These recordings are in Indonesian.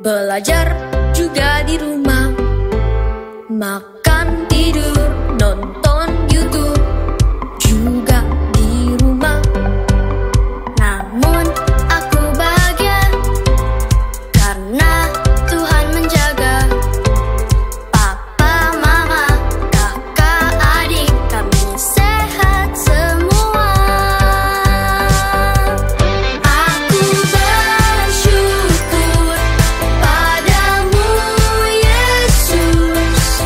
Belajar juga di rumah, makan, tidur, nonton YouTube juga di rumah. Namun aku bahagia karena Tuhan menjaga papa, mama, kakak, adik, kami sehat semua. Aku bersyukur padamu Yesus,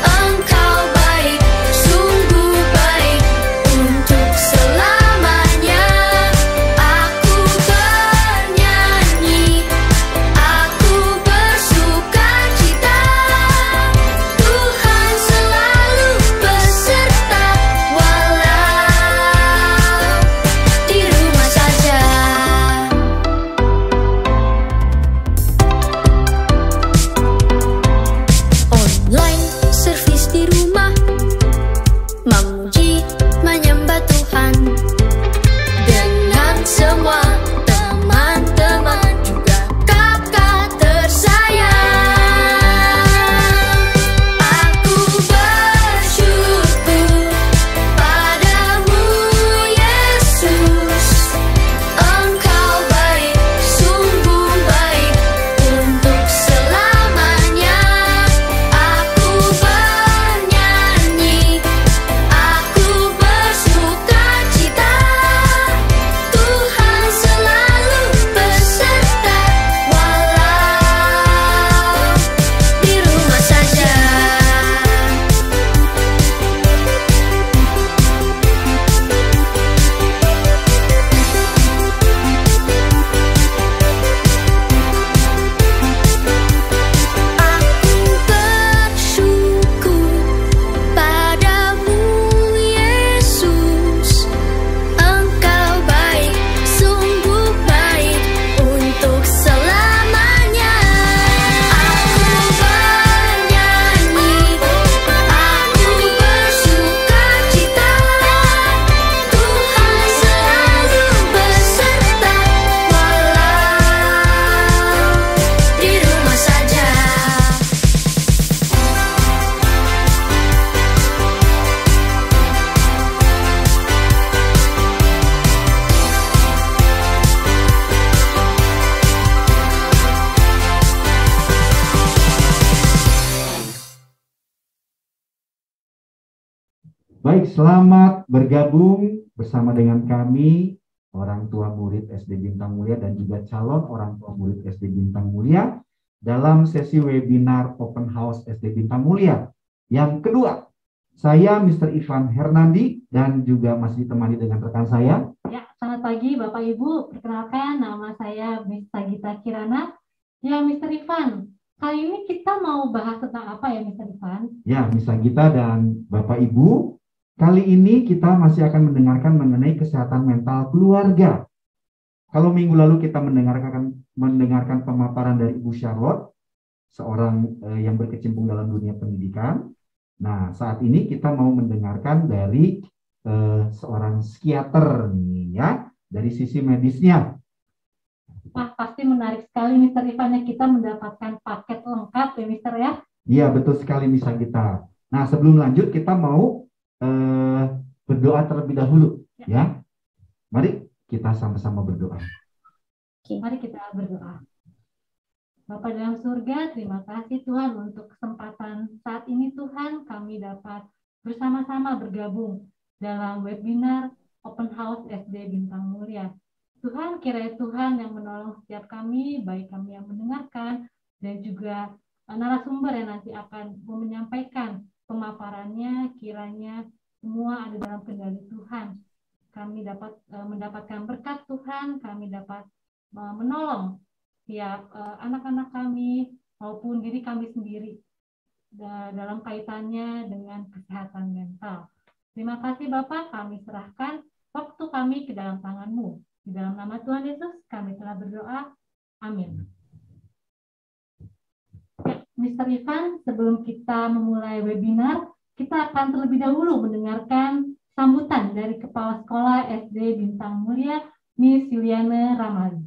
Engkau baik, sungguh baik untuk selamanya. Aku bernyanyi, aku bersukacita, Tuhan selalu beserta walau di rumah saja. Online service di rumah, memuji menyembah Tuhan dengan semua teman-teman juga kakak tersayang. Aku bersyukur padamu Yesus, Engkau baik, sungguh baik untuk selamanya. Aku bernyanyi, aku bersukacita, Tuhan selalu beserta walau di rumah saja. Aku bersyukur padamu Yesus, Engkau baik, sungguh baik untuk selamanya. Aku bernyanyi, aku bersukacita, Tuhan selalu beserta walau di rumah saja. Baik, selamat bergabung bersama dengan kami, orang tua murid SD Bintang Mulia dan juga calon orang tua murid SD Bintang Mulia dalam sesi webinar Open House SD Bintang Mulia yang kedua. Saya Mr. Ivan Hernandi dan juga masih ditemani dengan rekan saya. Ya, selamat pagi Bapak Ibu. Perkenalkan, nama saya Miss Sagita Kirana. Ya, Mr. Ivan, kali ini kita mau bahas tentang apa ya, Mr. Ivan? Ya, Miss Sagita dan Bapak Ibu, kali ini kita masih akan mendengarkan mengenai kesehatan mental keluarga. Kalau minggu lalu kita mendengarkan pemaparan dari Ibu Charlotte, seorang yang berkecimpung dalam dunia pendidikan. Nah, saat ini kita mau mendengarkan dari seorang psikiater nih ya, dari sisi medisnya. Wah, pasti menarik sekali Mr. Ivan ya, kita mendapatkan paket lengkap ya, Mr. ya. Iya, betul sekali Miss Sagita. Nah, sebelum lanjut kita mau berdoa terlebih dahulu ya. Mari kita sama-sama berdoa. Mari kita berdoa. Bapa dalam surga, terima kasih Tuhan untuk kesempatan saat ini Tuhan kami dapat bersama-sama bergabung dalam webinar Open House SD Bintang Mulia. Tuhan, kiranya Tuhan yang menolong setiap kami, baik kami yang mendengarkan dan juga narasumber yang nanti akan menyampaikan pemaparannya, kiranya semua ada dalam kendali Tuhan. Kami dapat mendapatkan berkat Tuhan, kami dapat menolong setiap anak-anak kami maupun diri kami sendiri dalam kaitannya dengan kesehatan mental. Terima kasih Bapak, kami serahkan waktu kami ke dalam tangan-Mu. Di dalam nama Tuhan Yesus kami telah berdoa. Amin. Ya, Mr. Ivan, sebelum kita memulai webinar, kita akan terlebih dahulu mendengarkan sambutan dari Kepala Sekolah SD Bintang Mulia, Miss Yuliana Ramali.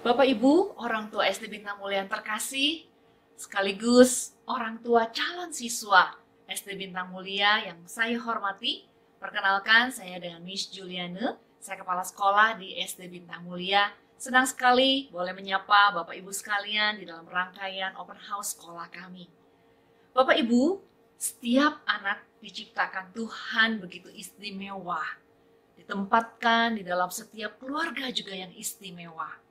Bapak Ibu, orang tua SD Bintang Mulia yang terkasih, sekaligus orang tua calon siswa SD Bintang Mulia yang saya hormati, perkenalkan saya dengan Miss Juliane, saya kepala sekolah di SD Bintang Mulia. Senang sekali boleh menyapa Bapak Ibu sekalian di dalam rangkaian open house sekolah kami. Bapak Ibu, setiap anak diciptakan Tuhan begitu istimewa, ditempatkan di dalam setiap keluarga juga yang istimewa.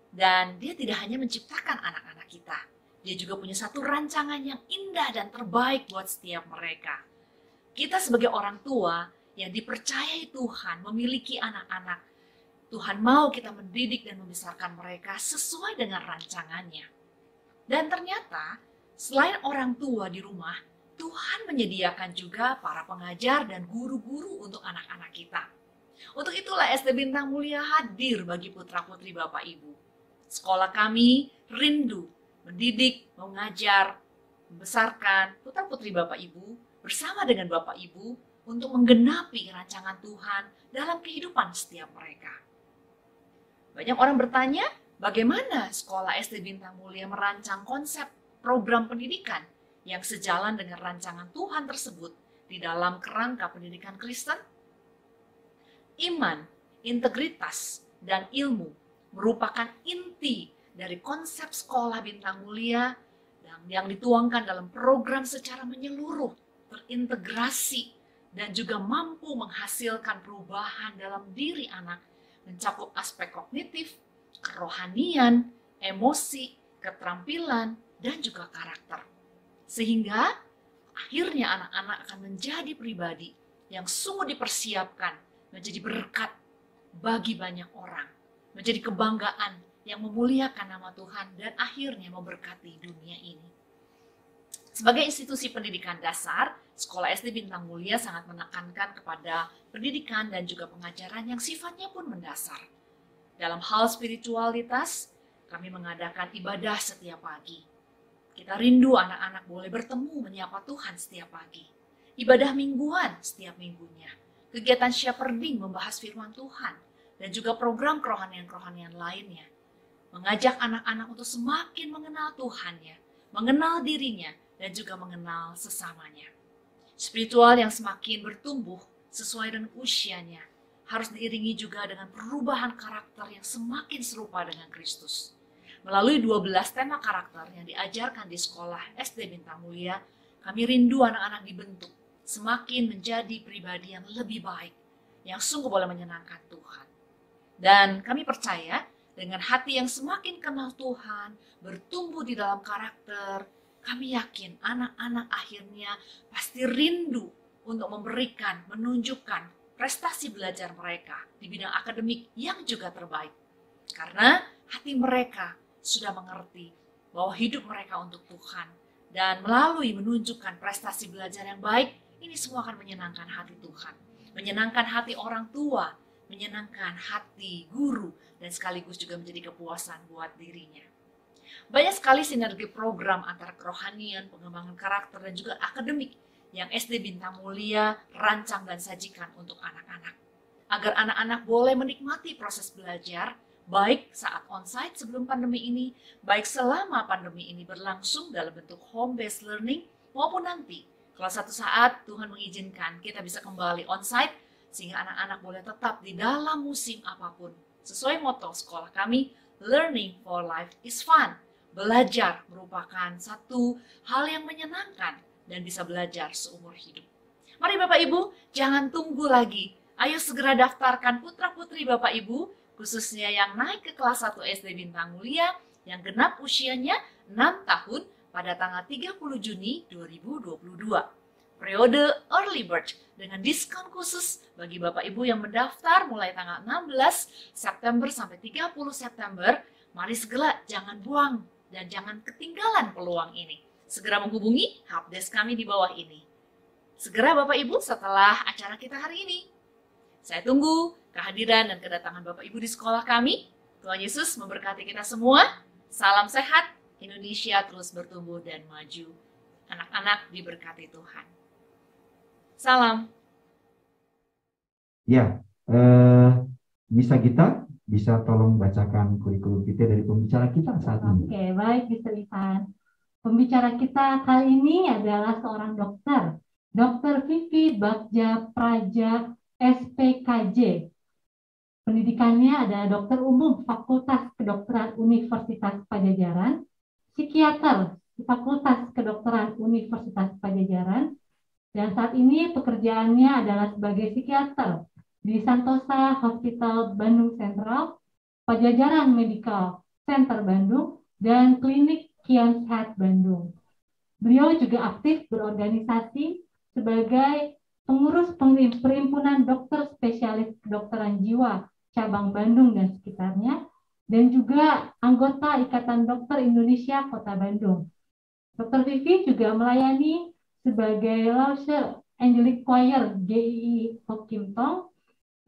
Dan dia tidak hanya menciptakan anak-anak kita, dia juga punya satu rancangan yang indah dan terbaik buat setiap mereka. Kita sebagai orang tua yang dipercayai Tuhan memiliki anak-anak, Tuhan mau kita mendidik dan membesarkan mereka sesuai dengan rancangannya. Dan ternyata selain orang tua di rumah, Tuhan menyediakan juga para pengajar dan guru-guru untuk anak-anak kita. Untuk itulah SD Bintang Mulia hadir bagi putra-putri Bapak Ibu. Sekolah kami rindu mendidik, mengajar, membesarkan putra-putri Bapak Ibu bersama dengan Bapak Ibu untuk menggenapi rancangan Tuhan dalam kehidupan setiap mereka. Banyak orang bertanya, bagaimana sekolah SD Bintang Mulia merancang konsep program pendidikan yang sejalan dengan rancangan Tuhan tersebut di dalam kerangka pendidikan Kristen? Iman, integritas, dan ilmu merupakan inti dari konsep sekolah Bintang Mulia yang dituangkan dalam program secara menyeluruh, terintegrasi, dan juga mampu menghasilkan perubahan dalam diri anak, mencakup aspek kognitif, kerohanian, emosi, keterampilan, dan juga karakter. Sehingga akhirnya anak-anak akan menjadi pribadi yang sungguh dipersiapkan menjadi berkat bagi banyak orang, menjadi kebanggaan yang memuliakan nama Tuhan dan akhirnya memberkati dunia ini. Sebagai institusi pendidikan dasar, Sekolah SD Bintang Mulia sangat menekankan kepada pendidikan dan juga pengajaran yang sifatnya pun mendasar. Dalam hal spiritualitas, kami mengadakan ibadah setiap pagi. Kita rindu anak-anak boleh bertemu menyapa Tuhan setiap pagi. Ibadah mingguan setiap minggunya. Kegiatan shepherding membahas firman Tuhan. Dan juga program kerohanian-kerohanian lainnya. Mengajak anak-anak untuk semakin mengenal Tuhannya, mengenal dirinya, dan juga mengenal sesamanya. Spiritual yang semakin bertumbuh sesuai dengan usianya harus diiringi juga dengan perubahan karakter yang semakin serupa dengan Kristus. Melalui 12 tema karakter yang diajarkan di sekolah SD Bintang Mulia, kami rindu anak-anak dibentuk semakin menjadi pribadi yang lebih baik, yang sungguh boleh menyenangkan Tuhan. Dan kami percaya dengan hati yang semakin kenal Tuhan, bertumbuh di dalam karakter, kami yakin anak-anak akhirnya pasti rindu untuk memberikan, menunjukkan prestasi belajar mereka di bidang akademik yang juga terbaik. Karena hati mereka sudah mengerti bahwa hidup mereka untuk Tuhan. Dan melalui menunjukkan prestasi belajar yang baik, ini semua akan menyenangkan hati Tuhan. Menyenangkan hati orang tua, menyenangkan hati guru, dan sekaligus juga menjadi kepuasan buat dirinya. Banyak sekali sinergi program antara kerohanian, pengembangan karakter, dan juga akademik yang SD Bintang Mulia rancang dan sajikan untuk anak-anak. Agar anak-anak boleh menikmati proses belajar, baik saat onsite sebelum pandemi ini, baik selama pandemi ini berlangsung dalam bentuk home-based learning, maupun nanti kalau satu saat Tuhan mengizinkan kita bisa kembali onsite, sehingga anak-anak boleh tetap di dalam musim apapun. Sesuai moto sekolah kami, Learning for Life is Fun. Belajar merupakan satu hal yang menyenangkan dan bisa belajar seumur hidup. Mari Bapak Ibu, jangan tunggu lagi. Ayo segera daftarkan putra-putri Bapak Ibu, khususnya yang naik ke kelas 1 SD Bintang Mulia, yang genap usianya 6 tahun pada tanggal 30 Juni 2022. Periode Early Bird dengan diskon khusus bagi Bapak Ibu yang mendaftar mulai tanggal 16 September sampai 30 September. Mari segera, jangan buang dan jangan ketinggalan peluang ini. Segera menghubungi helpdesk kami di bawah ini. Segera Bapak Ibu setelah acara kita hari ini. Saya tunggu kehadiran dan kedatangan Bapak Ibu di sekolah kami. Tuhan Yesus memberkati kita semua. Salam sehat, Indonesia terus bertumbuh dan maju. Anak-anak diberkati Tuhan. Salam. Ya, bisa kita bisa tolong bacakan kurikulum vitae dari pembicara kita saat ini. Oke, baik Mr. Ivan. Pembicara kita kali ini adalah seorang dokter, Dr. Vivi Bagja Praja, SPKJ. Pendidikannya adalah dokter umum Fakultas Kedokteran Universitas Pajajaran, psikiater di Fakultas Kedokteran Universitas Pajajaran, dan saat ini pekerjaannya adalah sebagai psikiater di Santosa Hospital Bandung Sentral, Pajajaran Medical Center Bandung, dan Klinik Kian Sehat Bandung. Beliau juga aktif berorganisasi sebagai pengurus Perhimpunan Dokter Spesialis Kedokteran Jiwa Cabang Bandung dan sekitarnya, dan juga anggota Ikatan Dokter Indonesia Kota Bandung. Dr. Vivi juga melayani sebagai Lauscher Angelic Choir GII Hokim Tong,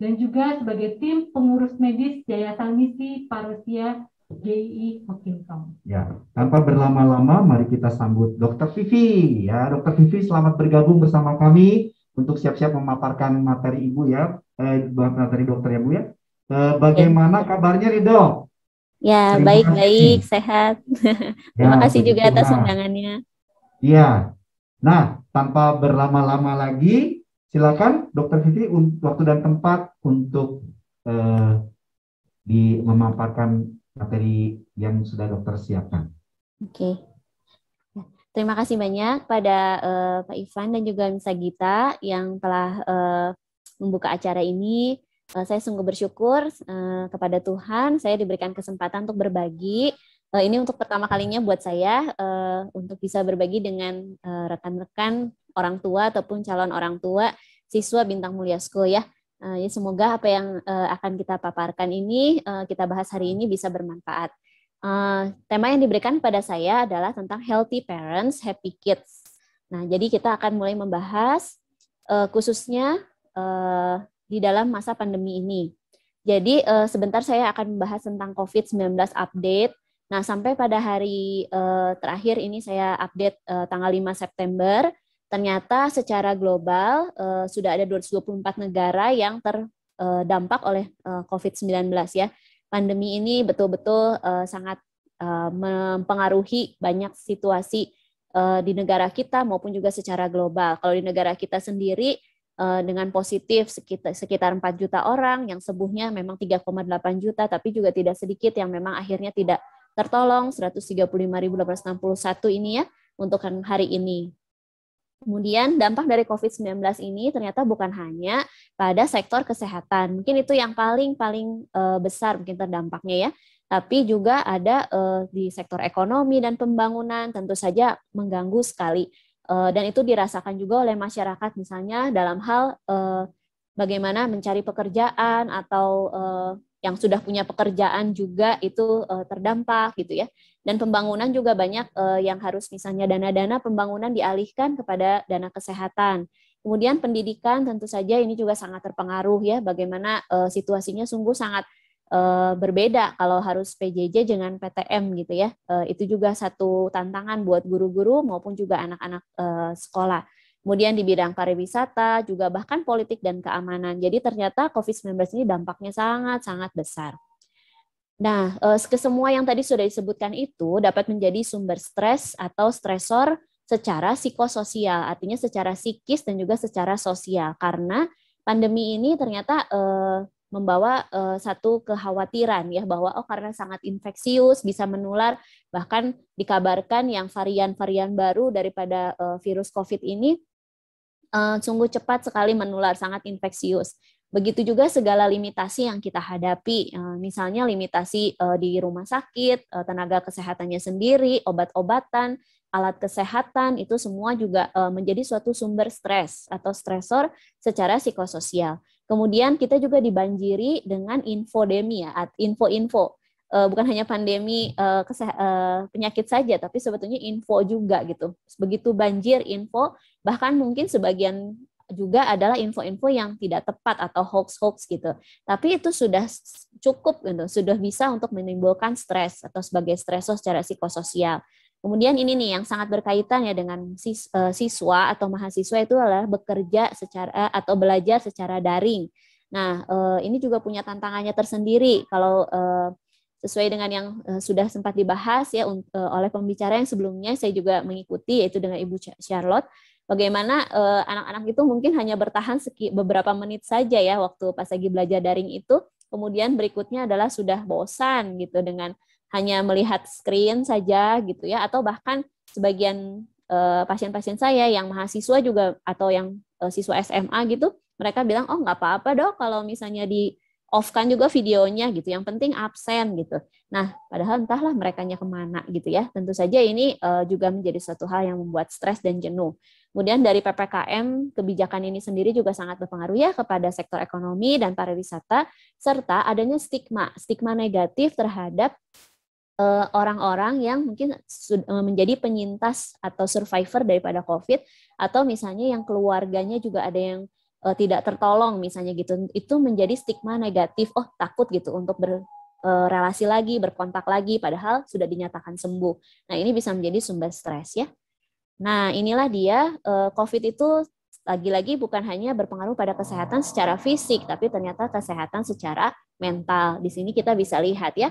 dan juga sebagai tim pengurus medis Yayasan Misi Parusia GII Hokim Tong. Ya, tanpa berlama-lama, mari kita sambut Dr. Vivi. Ya, Dr. Vivi, selamat bergabung bersama kami untuk siap-siap memaparkan materi Ibu ya, materi dokter ya Bu ya. Bagaimana kabarnya nih Dok? Ya, Terima baik-baik, kasih. sehat. Ya, Terima kasih puji juga atas Tuhan. undangannya. Iya. Nah, tanpa berlama-lama lagi, silakan Dr. Vivi waktu dan tempat untuk memaparkan materi yang sudah dokter siapkan. Oke. Terima kasih banyak pada Pak Ivan dan juga Miss Gita yang telah membuka acara ini. Saya sungguh bersyukur kepada Tuhan, saya diberikan kesempatan untuk berbagi. Ini untuk pertama kalinya buat saya untuk bisa berbagi dengan rekan-rekan orang tua ataupun calon orang tua siswa Bintang Mulia School ya. Ya semoga apa yang akan kita paparkan ini, kita bahas hari ini bisa bermanfaat. Tema yang diberikan pada saya adalah tentang Healthy Parents, Happy Kids. Nah, jadi kita akan mulai membahas khususnya di dalam masa pandemi ini. Jadi sebentar saya akan membahas tentang COVID-19 update. Nah, sampai pada hari terakhir ini saya update tanggal 5 September, ternyata secara global sudah ada 224 negara yang terdampak oleh COVID-19 ya. Pandemi ini betul-betul sangat mempengaruhi banyak situasi di negara kita maupun juga secara global. Kalau di negara kita sendiri dengan positif sekitar 4 juta orang, yang sembuhnya memang 3,8 juta, tapi juga tidak sedikit yang memang akhirnya tidak tertolong, 135.861 ini ya untuk hari ini. Kemudian dampak dari COVID-19 ini ternyata bukan hanya pada sektor kesehatan, mungkin itu yang paling besar mungkin terdampaknya ya, tapi juga ada di sektor ekonomi dan pembangunan, tentu saja mengganggu sekali. Dan itu dirasakan juga oleh masyarakat, misalnya dalam hal bagaimana mencari pekerjaan atau yang sudah punya pekerjaan juga itu terdampak gitu ya. Dan pembangunan juga banyak yang harus misalnya dana-dana pembangunan dialihkan kepada dana kesehatan. Kemudian pendidikan tentu saja ini juga sangat terpengaruh ya, bagaimana situasinya sungguh sangat berbeda kalau harus PJJ dengan PTM gitu ya. Itu juga satu tantangan buat guru-guru maupun juga anak-anak sekolah. Kemudian di bidang pariwisata juga bahkan politik dan keamanan. Jadi ternyata COVID-19 ini dampaknya sangat-sangat besar. Nah, kesemua yang tadi sudah disebutkan itu dapat menjadi sumber stres atau stresor secara psikososial, artinya secara psikis dan juga secara sosial. Karena pandemi ini ternyata membawa satu kekhawatiran ya, bahwa karena sangat infeksius bisa menular, bahkan dikabarkan yang varian-varian baru daripada virus COVID ini sungguh cepat sekali menular, sangat infeksius. Begitu juga segala limitasi yang kita hadapi, misalnya limitasi di rumah sakit, tenaga kesehatannya sendiri, obat-obatan, alat kesehatan, itu semua juga menjadi suatu sumber stres atau stresor secara psikososial. Kemudian kita juga dibanjiri dengan infodemi ya, info-info. Bukan hanya pandemi penyakit saja, tapi sebetulnya info juga gitu. Begitu banjir info, bahkan mungkin sebagian juga adalah info-info yang tidak tepat atau hoax-hoax gitu. Tapi itu sudah cukup gitu, sudah bisa untuk menimbulkan stres atau sebagai stresor secara psikososial. Kemudian ini nih yang sangat berkaitan ya dengan siswa atau mahasiswa itu adalah bekerja secara atau belajar secara daring. Nah, ini juga punya tantangannya tersendiri kalau sesuai dengan yang sudah sempat dibahas ya oleh pembicara yang sebelumnya, saya juga mengikuti, yaitu dengan Ibu Charlotte, bagaimana anak-anak itu mungkin hanya bertahan beberapa menit saja ya waktu pas lagi belajar daring itu, kemudian berikutnya adalah sudah bosan gitu dengan hanya melihat screen saja gitu ya, atau bahkan sebagian pasien-pasien saya yang mahasiswa juga atau yang siswa SMA gitu, mereka bilang, oh nggak apa-apa dok kalau misalnya di off-kan juga videonya gitu, yang penting absen gitu. Nah, padahal entahlah merekanya kemana gitu ya. Tentu saja ini juga menjadi suatu hal yang membuat stres dan jenuh. Kemudian dari PPKM, kebijakan ini sendiri juga sangat berpengaruh ya kepada sektor ekonomi dan pariwisata, serta adanya stigma negatif terhadap orang-orang yang mungkin menjadi penyintas atau survivor daripada COVID, atau misalnya yang keluarganya juga ada yang tidak tertolong misalnya gitu, itu menjadi stigma negatif, oh takut gitu untuk berrelasi lagi, berkontak lagi, padahal sudah dinyatakan sembuh. Nah ini bisa menjadi sumber stres ya. Nah inilah dia, COVID itu lagi-lagi bukan hanya berpengaruh pada kesehatan secara fisik, tapi ternyata kesehatan secara mental. Di sini kita bisa lihat ya,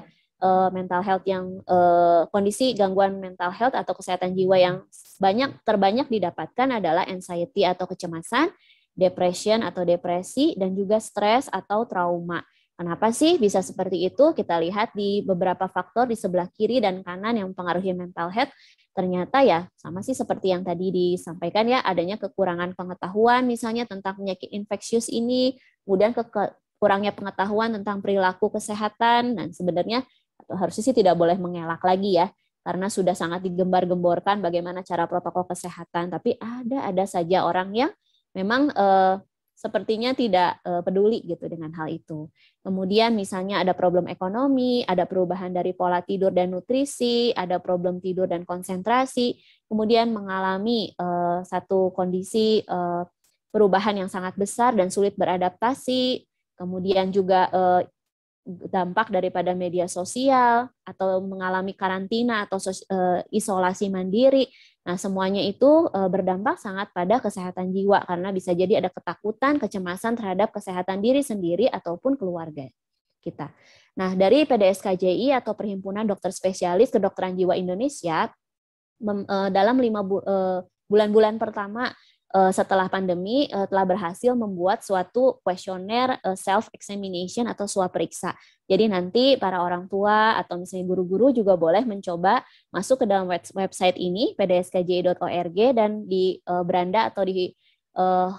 mental health yang kondisi gangguan mental health atau kesehatan jiwa yang terbanyak didapatkan adalah anxiety atau kecemasan, depression atau depresi, dan juga stres atau trauma. Kenapa sih bisa seperti itu? Kita lihat di beberapa faktor di sebelah kiri dan kanan yang mempengaruhi mental health. Ternyata ya sama sih seperti yang tadi disampaikan ya, adanya kekurangan pengetahuan misalnya tentang penyakit infeksius ini, kemudian kurangnya pengetahuan tentang perilaku kesehatan, dan sebenarnya harusnya sih tidak boleh mengelak lagi ya, karena sudah sangat digembar-gemborkan bagaimana cara protokol kesehatan, tapi ada saja orang yang memang sepertinya tidak peduli gitu dengan hal itu. Kemudian misalnya ada problem ekonomi, ada perubahan dari pola tidur dan nutrisi, ada problem tidur dan konsentrasi, kemudian mengalami satu kondisi perubahan yang sangat besar dan sulit beradaptasi, kemudian juga dampak daripada media sosial atau mengalami karantina atau isolasi mandiri. Nah, semuanya itu berdampak sangat pada kesehatan jiwa karena bisa jadi ada ketakutan, kecemasan terhadap kesehatan diri sendiri ataupun keluarga kita. Nah, dari PDSKJI atau Perhimpunan Dokter Spesialis Kedokteran Jiwa Indonesia, dalam 5 bulan-bulan pertama setelah pandemi telah berhasil membuat suatu kuesioner self-examination atau swaperiksa. Jadi nanti para orang tua atau misalnya guru-guru juga boleh mencoba masuk ke dalam website ini, pdskji.org, dan di beranda atau di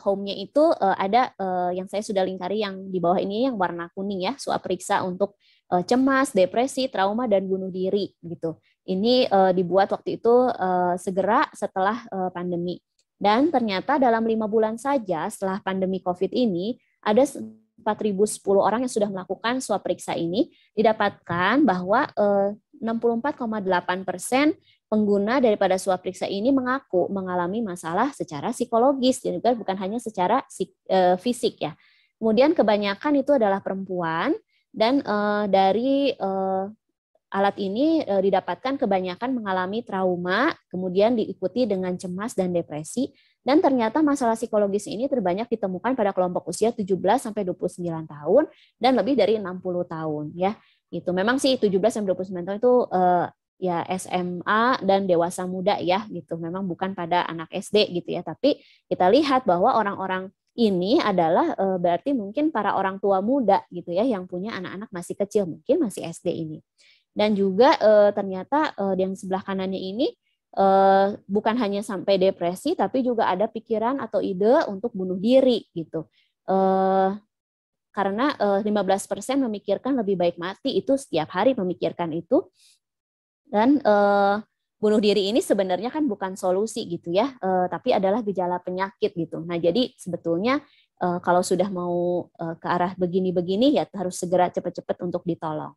home-nya itu ada yang saya sudah lingkari yang di bawah ini yang warna kuning ya, swaperiksa untuk cemas, depresi, trauma, dan bunuh diri gitu. Ini dibuat waktu itu segera setelah pandemi. Dan ternyata dalam 5 bulan saja setelah pandemi COVID ini, ada 4.010 orang yang sudah melakukan swab periksa ini, didapatkan bahwa 64,8% pengguna daripada swab periksa ini mengaku mengalami masalah secara psikologis, dan juga bukan hanya secara fisik ya. Kemudian kebanyakan itu adalah perempuan, dan dari alat ini didapatkan kebanyakan mengalami trauma, kemudian diikuti dengan cemas dan depresi, dan ternyata masalah psikologis ini terbanyak ditemukan pada kelompok usia 17 sampai 29 tahun dan lebih dari 60 tahun ya. Itu memang sih 17 sampai 29 tahun itu ya SMA dan dewasa muda ya gitu. Memang bukan pada anak SD gitu ya, tapi kita lihat bahwa orang-orang ini adalah berarti mungkin para orang tua muda gitu ya yang punya anak-anak masih kecil, mungkin masih SD ini. Dan juga ternyata yang sebelah kanannya ini bukan hanya sampai depresi, tapi juga ada pikiran atau ide untuk bunuh diri gitu. Karena 15% memikirkan lebih baik mati, itu setiap hari memikirkan itu. Dan bunuh diri ini sebenarnya kan bukan solusi gitu ya, tapi adalah gejala penyakit gitu. Nah jadi sebetulnya kalau sudah mau ke arah begini-begini ya harus segera cepat-cepat untuk ditolong.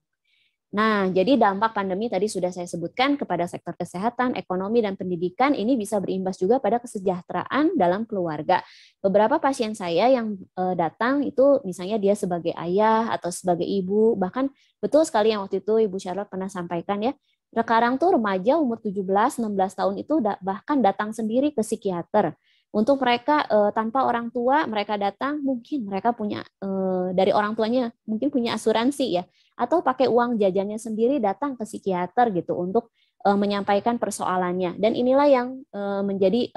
Nah, jadi dampak pandemi tadi sudah saya sebutkan kepada sektor kesehatan, ekonomi, dan pendidikan ini bisa berimbas juga pada kesejahteraan dalam keluarga. Beberapa pasien saya yang datang itu misalnya dia sebagai ayah atau sebagai ibu, bahkan betul sekali yang waktu itu Ibu Charlotte pernah sampaikan ya, sekarang tuh remaja umur 17-16 tahun itu bahkan datang sendiri ke psikiater Untuk mereka tanpa orang tua mereka datang, mungkin mereka punya dari orang tuanya mungkin punya asuransi ya, atau pakai uang jajannya sendiri datang ke psikiater gitu untuk menyampaikan persoalannya. Dan inilah yang menjadi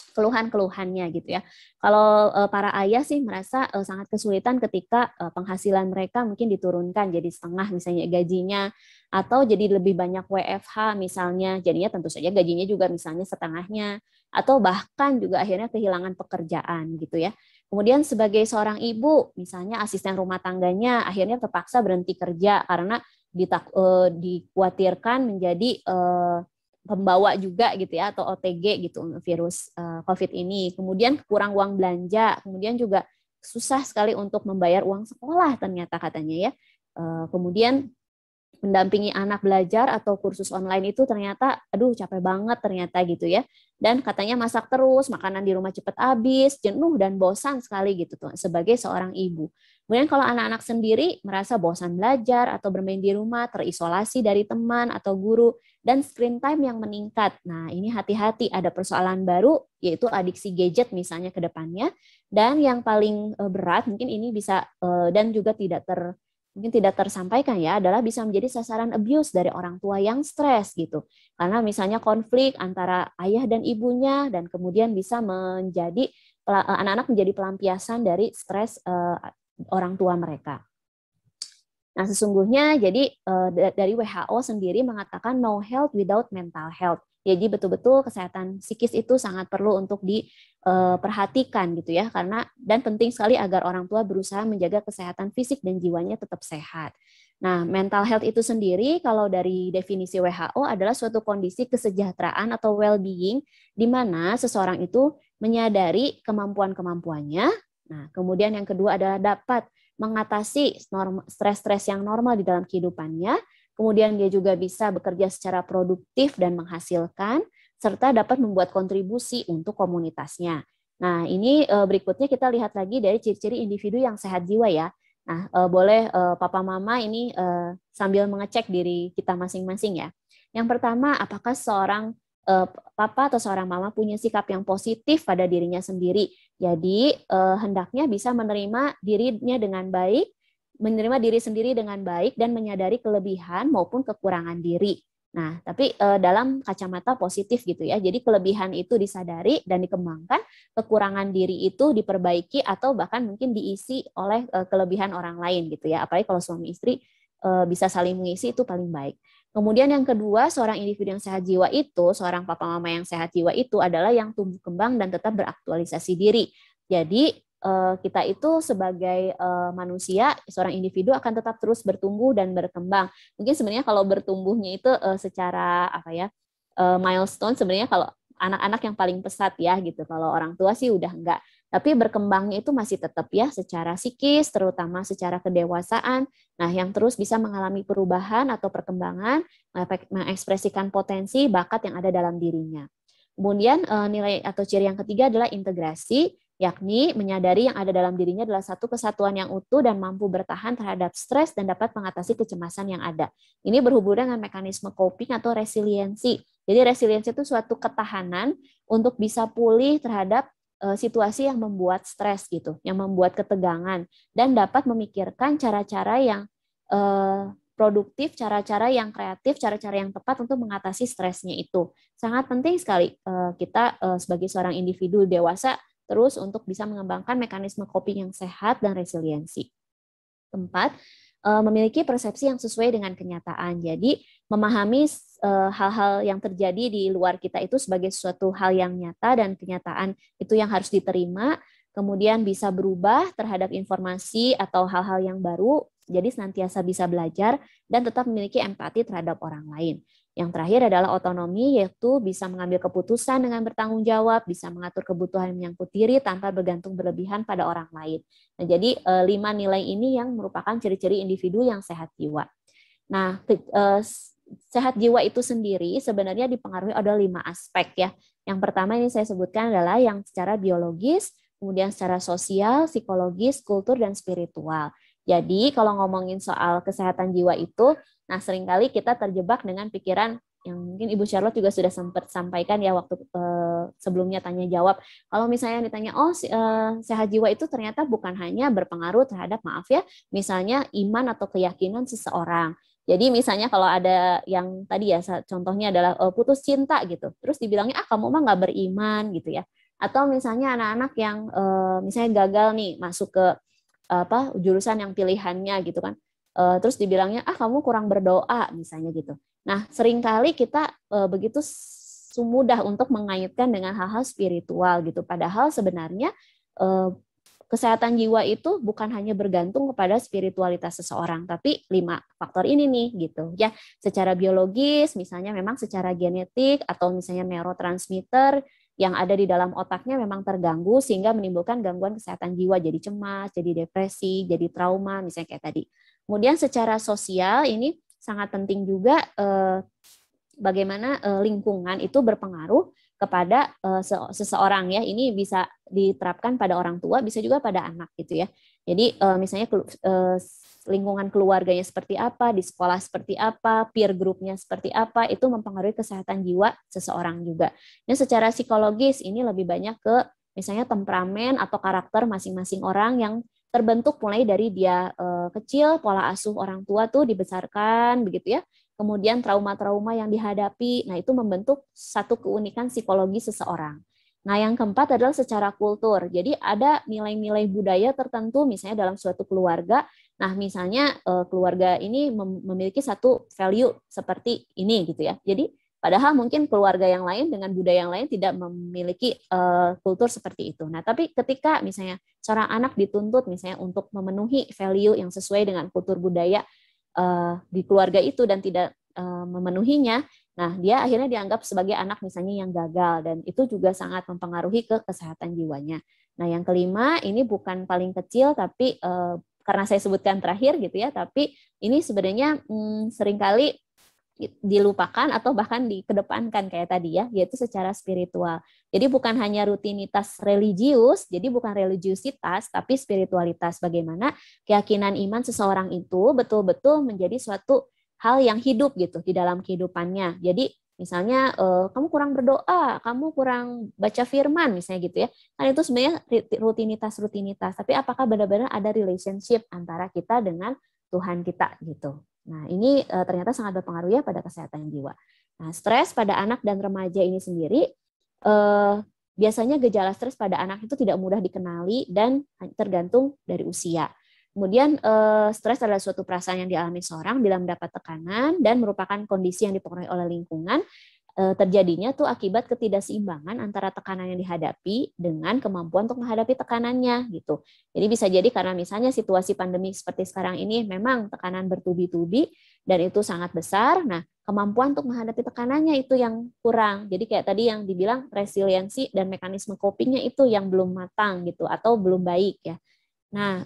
keluhan-keluhannya gitu ya. Kalau para ayah sih merasa sangat kesulitan ketika penghasilan mereka mungkin diturunkan jadi setengah misalnya gajinya, atau jadi lebih banyak WFH misalnya, jadinya tentu saja gajinya juga misalnya setengahnya, atau bahkan juga akhirnya kehilangan pekerjaan gitu ya. Kemudian sebagai seorang ibu, misalnya asisten rumah tangganya akhirnya terpaksa berhenti kerja karena dikhawatirkan menjadi pembawa juga gitu ya, atau OTG gitu virus COVID ini. Kemudian kurang uang belanja, kemudian juga susah sekali untuk membayar uang sekolah ternyata katanya ya. Kemudian mendampingi anak belajar atau kursus online itu ternyata aduh capek banget ternyata gitu ya. Dan katanya masak terus, makanan di rumah cepat habis, jenuh dan bosan sekali gitu tuh sebagai seorang ibu. Kemudian kalau anak-anak sendiri merasa bosan belajar atau bermain di rumah, terisolasi dari teman atau guru, dan screen time yang meningkat. Nah, ini hati-hati, ada persoalan baru yaitu adiksi gadget misalnya ke depannya. Dan yang paling berat mungkin ini bisa dan juga mungkin tidak tersampaikan ya, adalah bisa menjadi sasaran abuse dari orang tua yang stres gitu. Karena misalnya konflik antara ayah dan ibunya, dan kemudian bisa menjadi anak-anak menjadi pelampiasan dari stres orang tua mereka. Nah, sesungguhnya jadi dari WHO sendiri mengatakan no health without mental health. Jadi betul-betul kesehatan psikis itu sangat perlu untuk diperhatikan gitu ya, karena dan penting sekali agar orang tua berusaha menjaga kesehatan fisik dan jiwanya tetap sehat. Nah, mental health itu sendiri kalau dari definisi WHO adalah suatu kondisi kesejahteraan atau well-being di mana seseorang itu menyadari kemampuan-kemampuannya. Nah, kemudian yang kedua adalah dapat mengatasi stres-stres yang normal di dalam kehidupannya. Kemudian dia juga bisa bekerja secara produktif dan menghasilkan, serta dapat membuat kontribusi untuk komunitasnya. Nah, ini berikutnya kita lihat lagi dari ciri-ciri individu yang sehat jiwa ya. Nah, boleh Papa Mama ini sambil mengecek diri kita masing-masing ya. Yang pertama, apakah seorang Papa atau seorang Mama punya sikap yang positif pada dirinya sendiri. Jadi, hendaknya bisa menerima dirinya dengan baik, menerima diri sendiri dengan baik dan menyadari kelebihan maupun kekurangan diri. Nah, tapi dalam kacamata positif gitu ya. Jadi kelebihan itu disadari dan dikembangkan, kekurangan diri itu diperbaiki atau bahkan mungkin diisi oleh kelebihan orang lain gitu ya. Apalagi kalau suami istri bisa saling mengisi, itu paling baik. Kemudian yang kedua, seorang individu yang sehat jiwa itu, seorang papa mama yang sehat jiwa itu adalah yang tumbuh kembang dan tetap beraktualisasi diri. Jadi kita itu sebagai manusia, seorang individu akan tetap terus bertumbuh dan berkembang. Mungkin sebenarnya kalau bertumbuhnya itu secara milestone, sebenarnya kalau anak-anak yang paling pesat ya gitu. Kalau orang tua sih udah enggak. Tapi berkembangnya itu masih tetap ya secara psikis, terutama secara kedewasaan. Nah, yang terus bisa mengalami perubahan atau perkembangan, mengekspresikan potensi bakat yang ada dalam dirinya. Kemudian nilai atau ciri yang ketiga adalah integrasi, yakni menyadari yang ada dalam dirinya adalah satu kesatuan yang utuh dan mampu bertahan terhadap stres dan dapat mengatasi kecemasan yang ada. Ini berhubungan dengan mekanisme coping atau resiliensi. Jadi resiliensi itu suatu ketahanan untuk bisa pulih terhadap situasi yang membuat stres gitu, yang membuat ketegangan, dan dapat memikirkan cara-cara yang produktif, cara-cara yang kreatif, cara-cara yang tepat untuk mengatasi stresnya itu. Sangat penting sekali kita sebagai seorang individu dewasa terus untuk bisa mengembangkan mekanisme coping yang sehat dan resiliensi. Keempat, memiliki persepsi yang sesuai dengan kenyataan. Jadi memahami hal-hal yang terjadi di luar kita itu sebagai suatu hal yang nyata dan kenyataan itu yang harus diterima, kemudian bisa berubah terhadap informasi atau hal-hal yang baru, jadi senantiasa bisa belajar dan tetap memiliki empati terhadap orang lain. Yang terakhir adalah otonomi, yaitu bisa mengambil keputusan dengan bertanggung jawab, bisa mengatur kebutuhan menyangkut diri tanpa bergantung berlebihan pada orang lain. Nah, jadi 5 nilai ini yang merupakan ciri-ciri individu yang sehat jiwa. Nah, sehat jiwa itu sendiri sebenarnya dipengaruhi oleh 5 aspek ya. Yang pertama ini saya sebutkan adalah yang secara biologis, kemudian secara sosial, psikologis, kultur, dan spiritual. Jadi kalau ngomongin soal kesehatan jiwa itu, nah seringkali kita terjebak dengan pikiran yang mungkin Ibu Charlotte juga sudah sempat sampaikan ya waktu sebelumnya tanya jawab. Kalau misalnya ditanya, sehat jiwa itu ternyata bukan hanya berpengaruh terhadap, maaf ya, misalnya iman atau keyakinan seseorang. Jadi misalnya kalau ada yang tadi ya, contohnya adalah putus cinta gitu, terus dibilangnya kamu mah nggak beriman gitu ya. Atau misalnya anak-anak yang misalnya gagal nih masuk ke jurusan yang pilihannya gitu kan. Terus dibilangnya kamu kurang berdoa misalnya gitu. Nah, seringkali kita begitu mudah untuk mengaitkan dengan hal-hal spiritual gitu. Padahal sebenarnya kesehatan jiwa itu bukan hanya bergantung kepada spiritualitas seseorang, tapi 5 faktor ini nih gitu ya. Secara biologis misalnya memang secara genetik atau misalnya neurotransmitter yang ada di dalam otaknya memang terganggu sehingga menimbulkan gangguan kesehatan jiwa, jadi cemas, jadi depresi, jadi trauma misalnya kayak tadi. Kemudian secara sosial ini sangat penting juga bagaimana lingkungan itu berpengaruh kepada seseorang ya. Ini bisa diterapkan pada orang tua, bisa juga pada anak gitu ya. Jadi misalnya lingkungan keluarganya seperti apa, di sekolah seperti apa, peer groupnya seperti apa, itu mempengaruhi kesehatan jiwa seseorang juga. Dan secara psikologis ini lebih banyak ke misalnya temperamen atau karakter masing-masing orang yang terbentuk mulai dari dia kecil, pola asuh orang tua tuh dibesarkan begitu ya. Kemudian trauma-trauma yang dihadapi, nah itu membentuk satu keunikan psikologi seseorang. Nah yang keempat adalah secara kultur. Jadi ada nilai-nilai budaya tertentu misalnya dalam suatu keluarga. Nah misalnya keluarga ini memiliki satu value seperti ini gitu ya. Jadi padahal mungkin keluarga yang lain dengan budaya yang lain tidak memiliki kultur seperti itu. Nah tapi ketika misalnya seorang anak dituntut misalnya untuk memenuhi value yang sesuai dengan kultur budaya di keluarga itu dan tidak memenuhinya, nah dia akhirnya dianggap sebagai anak misalnya yang gagal dan itu juga sangat mempengaruhi ke kesehatan jiwanya. Nah yang kelima ini bukan paling kecil tapi karena saya sebutkan terakhir gitu ya, tapi ini sebenarnya seringkali dilupakan atau bahkan dikedepankan kayak tadi ya, yaitu secara spiritual. Jadi bukan hanya rutinitas religius, jadi bukan religiusitas, tapi spiritualitas. Bagaimana keyakinan iman seseorang itu betul-betul menjadi suatu hal yang hidup gitu di dalam kehidupannya. Jadi misalnya kamu kurang berdoa, kamu kurang baca firman misalnya gitu ya. Kan itu sebenarnya rutinitas, tapi apakah benar-benar ada relationship antara kita dengan Tuhan kita gitu. Nah, ini ternyata sangat berpengaruh ya pada kesehatan jiwa. Nah, stres pada anak dan remaja ini sendiri, biasanya gejala stres pada anak itu tidak mudah dikenali dan tergantung dari usia. Kemudian stres adalah suatu perasaan yang dialami seorang bila mendapat tekanan dan merupakan kondisi yang dipengaruhi oleh lingkungan. Terjadinya tuh akibat ketidakseimbangan antara tekanan yang dihadapi dengan kemampuan untuk menghadapi tekanannya gitu. Jadi bisa jadi karena misalnya situasi pandemi seperti sekarang ini memang tekanan bertubi-tubi dan itu sangat besar. Nah, kemampuan untuk menghadapi tekanannya itu yang kurang. Jadi kayak tadi yang dibilang resiliensi dan mekanisme copingnya itu yang belum matang gitu atau belum baik ya. Nah,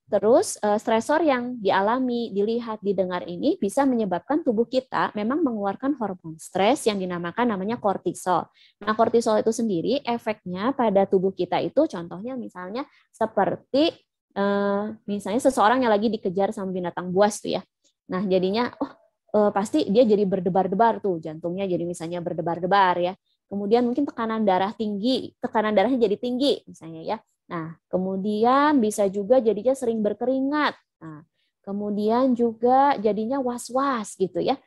terus stresor yang dialami, dilihat, didengar ini bisa menyebabkan tubuh kita memang mengeluarkan hormon stres yang namanya kortisol. Nah, kortisol itu sendiri efeknya pada tubuh kita itu contohnya misalnya seperti misalnya seseorang yang lagi dikejar sama binatang buas tuh ya. Nah, jadinya pasti dia jadi berdebar-debar tuh, jantungnya jadi misalnya berdebar-debar ya. Kemudian mungkin tekanan darahnya jadi tinggi misalnya ya. Nah, kemudian bisa juga jadinya sering berkeringat. Nah, kemudian juga jadinya was-was gitu ya,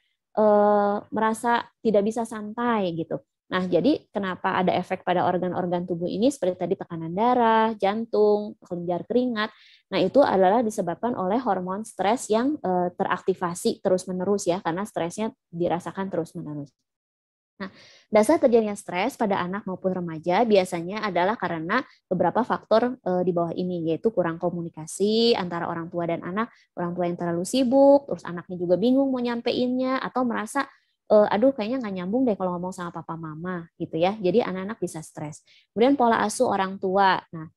merasa tidak bisa santai gitu. Nah, jadi kenapa ada efek pada organ-organ tubuh ini seperti tadi tekanan darah, jantung, kelenjar keringat. Nah, itu adalah disebabkan oleh hormon stres yang teraktivasi terus-menerus ya, karena stresnya dirasakan terus-menerus. Nah, dasar terjadinya stres pada anak maupun remaja biasanya adalah karena beberapa faktor di bawah ini, yaitu kurang komunikasi antara orang tua dan anak, orang tua yang terlalu sibuk, terus anaknya juga bingung mau nyampeinnya, atau merasa, aduh kayaknya nggak nyambung deh kalau ngomong sama papa mama gitu ya. Jadi anak-anak bisa stres. Kemudian pola asuh orang tua. Nah,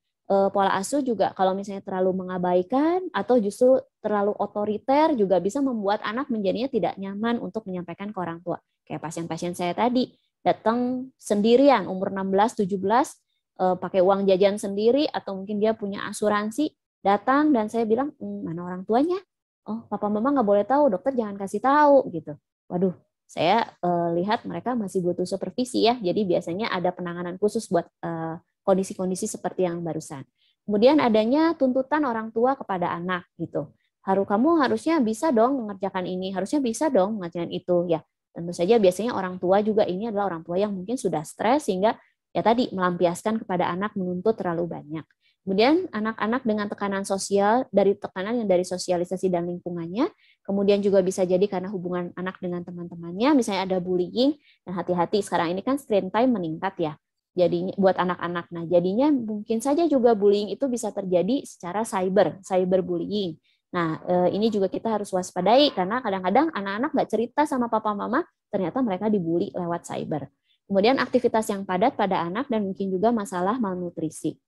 pola asuh juga kalau misalnya terlalu mengabaikan atau justru terlalu otoriter juga bisa membuat anak menjadinya tidak nyaman untuk menyampaikan ke orang tua. Kayak pasien-pasien saya tadi, datang sendirian, umur 16, 17, pakai uang jajan sendiri, atau mungkin dia punya asuransi, datang dan saya bilang, mana orang tuanya? Oh, papa mama nggak boleh tahu, dokter jangan kasih tahu, gitu. Waduh, saya lihat mereka masih butuh supervisi ya. Jadi biasanya ada penanganan khusus buat kondisi-kondisi seperti yang barusan. Kemudian adanya tuntutan orang tua kepada anak gitu. Kamu harusnya bisa dong mengerjakan ini, harusnya bisa dong mengerjakan itu ya. Tentu saja biasanya orang tua juga ini adalah orang tua yang mungkin sudah stres sehingga ya tadi melampiaskan kepada anak menuntut terlalu banyak. Kemudian anak-anak dengan tekanan sosial, dari tekanan yang dari sosialisasi dan lingkungannya, kemudian juga bisa jadi karena hubungan anak dengan teman-temannya, misalnya ada bullying, dan hati-hati sekarang ini kan screen time meningkat ya, jadinya buat anak-anak. Nah, jadinya mungkin saja juga bullying itu bisa terjadi secara cyberbullying. Nah, ini juga kita harus waspadai karena kadang-kadang anak-anak nggak cerita sama papa mama, ternyata mereka dibully lewat cyber. Kemudian aktivitas yang padat pada anak dan mungkin juga masalah malnutrisi.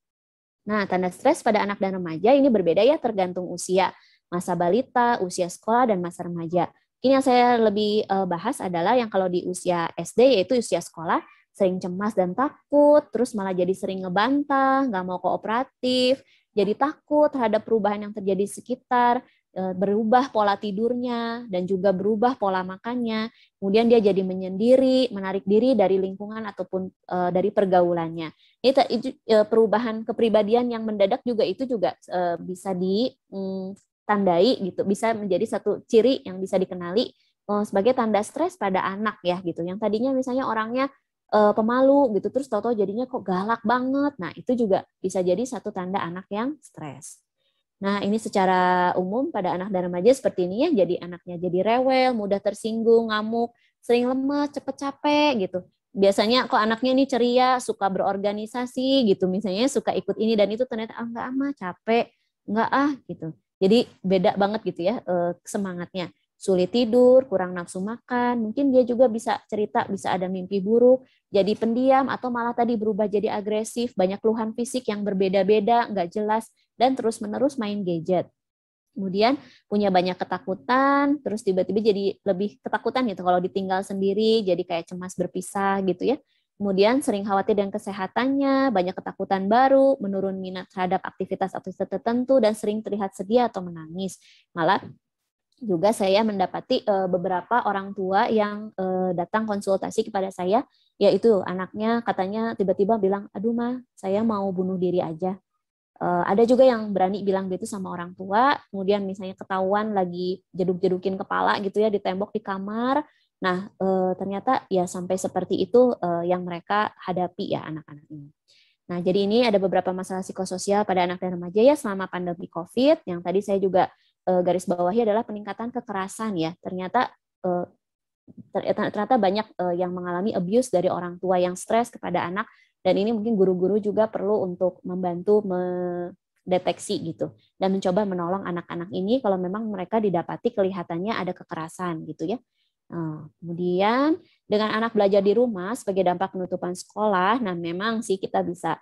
Nah, tanda stres pada anak dan remaja ini berbeda ya tergantung usia, masa balita, usia sekolah, dan masa remaja. Ini yang saya lebih bahas adalah yang kalau di usia SD, yaitu usia sekolah, sering cemas dan takut, terus malah jadi sering ngebantah, nggak mau kooperatif, jadi takut terhadap perubahan yang terjadi di sekitar, berubah pola tidurnya, dan juga berubah pola makannya. Kemudian dia jadi menyendiri, menarik diri dari lingkungan ataupun dari pergaulannya. Itu perubahan kepribadian yang mendadak juga itu juga bisa ditandai gitu, bisa menjadi satu ciri yang bisa dikenali sebagai tanda stres pada anak ya gitu. Yang tadinya misalnya orangnya pemalu gitu, terus tahu-tahu jadinya kok galak banget. Nah, itu juga bisa jadi satu tanda anak yang stres. Nah, ini secara umum pada anak dan remaja seperti ini ya, jadi anaknya jadi rewel, mudah tersinggung, ngamuk, sering lemes, cepet capek gitu. Biasanya kok anaknya ini ceria, suka berorganisasi gitu, misalnya suka ikut ini dan itu, ternyata enggak capek, enggak gitu. Jadi beda banget gitu ya semangatnya. Sulit tidur, kurang nafsu makan, mungkin dia juga bisa cerita, bisa ada mimpi buruk, jadi pendiam atau malah tadi berubah jadi agresif, banyak keluhan fisik yang berbeda-beda, enggak jelas, dan terus-menerus main gadget. Kemudian punya banyak ketakutan, terus tiba-tiba jadi lebih ketakutan gitu kalau ditinggal sendiri, jadi kayak cemas berpisah gitu ya. Kemudian sering khawatir dengan kesehatannya, banyak ketakutan baru, menurun minat terhadap aktivitas tertentu, dan sering terlihat sedih atau menangis. Malah juga saya mendapati beberapa orang tua yang datang konsultasi kepada saya, yaitu anaknya katanya tiba-tiba bilang, aduh Ma, saya mau bunuh diri aja. Ada juga yang berani bilang gitu sama orang tua, kemudian misalnya ketahuan lagi jeduk-jedukin kepala gitu ya di tembok di kamar. Nah, ternyata ya sampai seperti itu yang mereka hadapi ya anak-anak ini. Nah, jadi ini ada beberapa masalah psikososial pada anak dan remaja ya selama pandemi COVID. Yang tadi saya juga garis bawahi adalah peningkatan kekerasan ya. Ternyata banyak yang mengalami abuse dari orang tua yang stres kepada anak. Dan ini mungkin guru-guru juga perlu untuk membantu mendeteksi gitu dan mencoba menolong anak-anak ini kalau memang mereka didapati kelihatannya ada kekerasan gitu ya. Kemudian dengan anak belajar di rumah sebagai dampak penutupan sekolah, nah memang sih kita bisa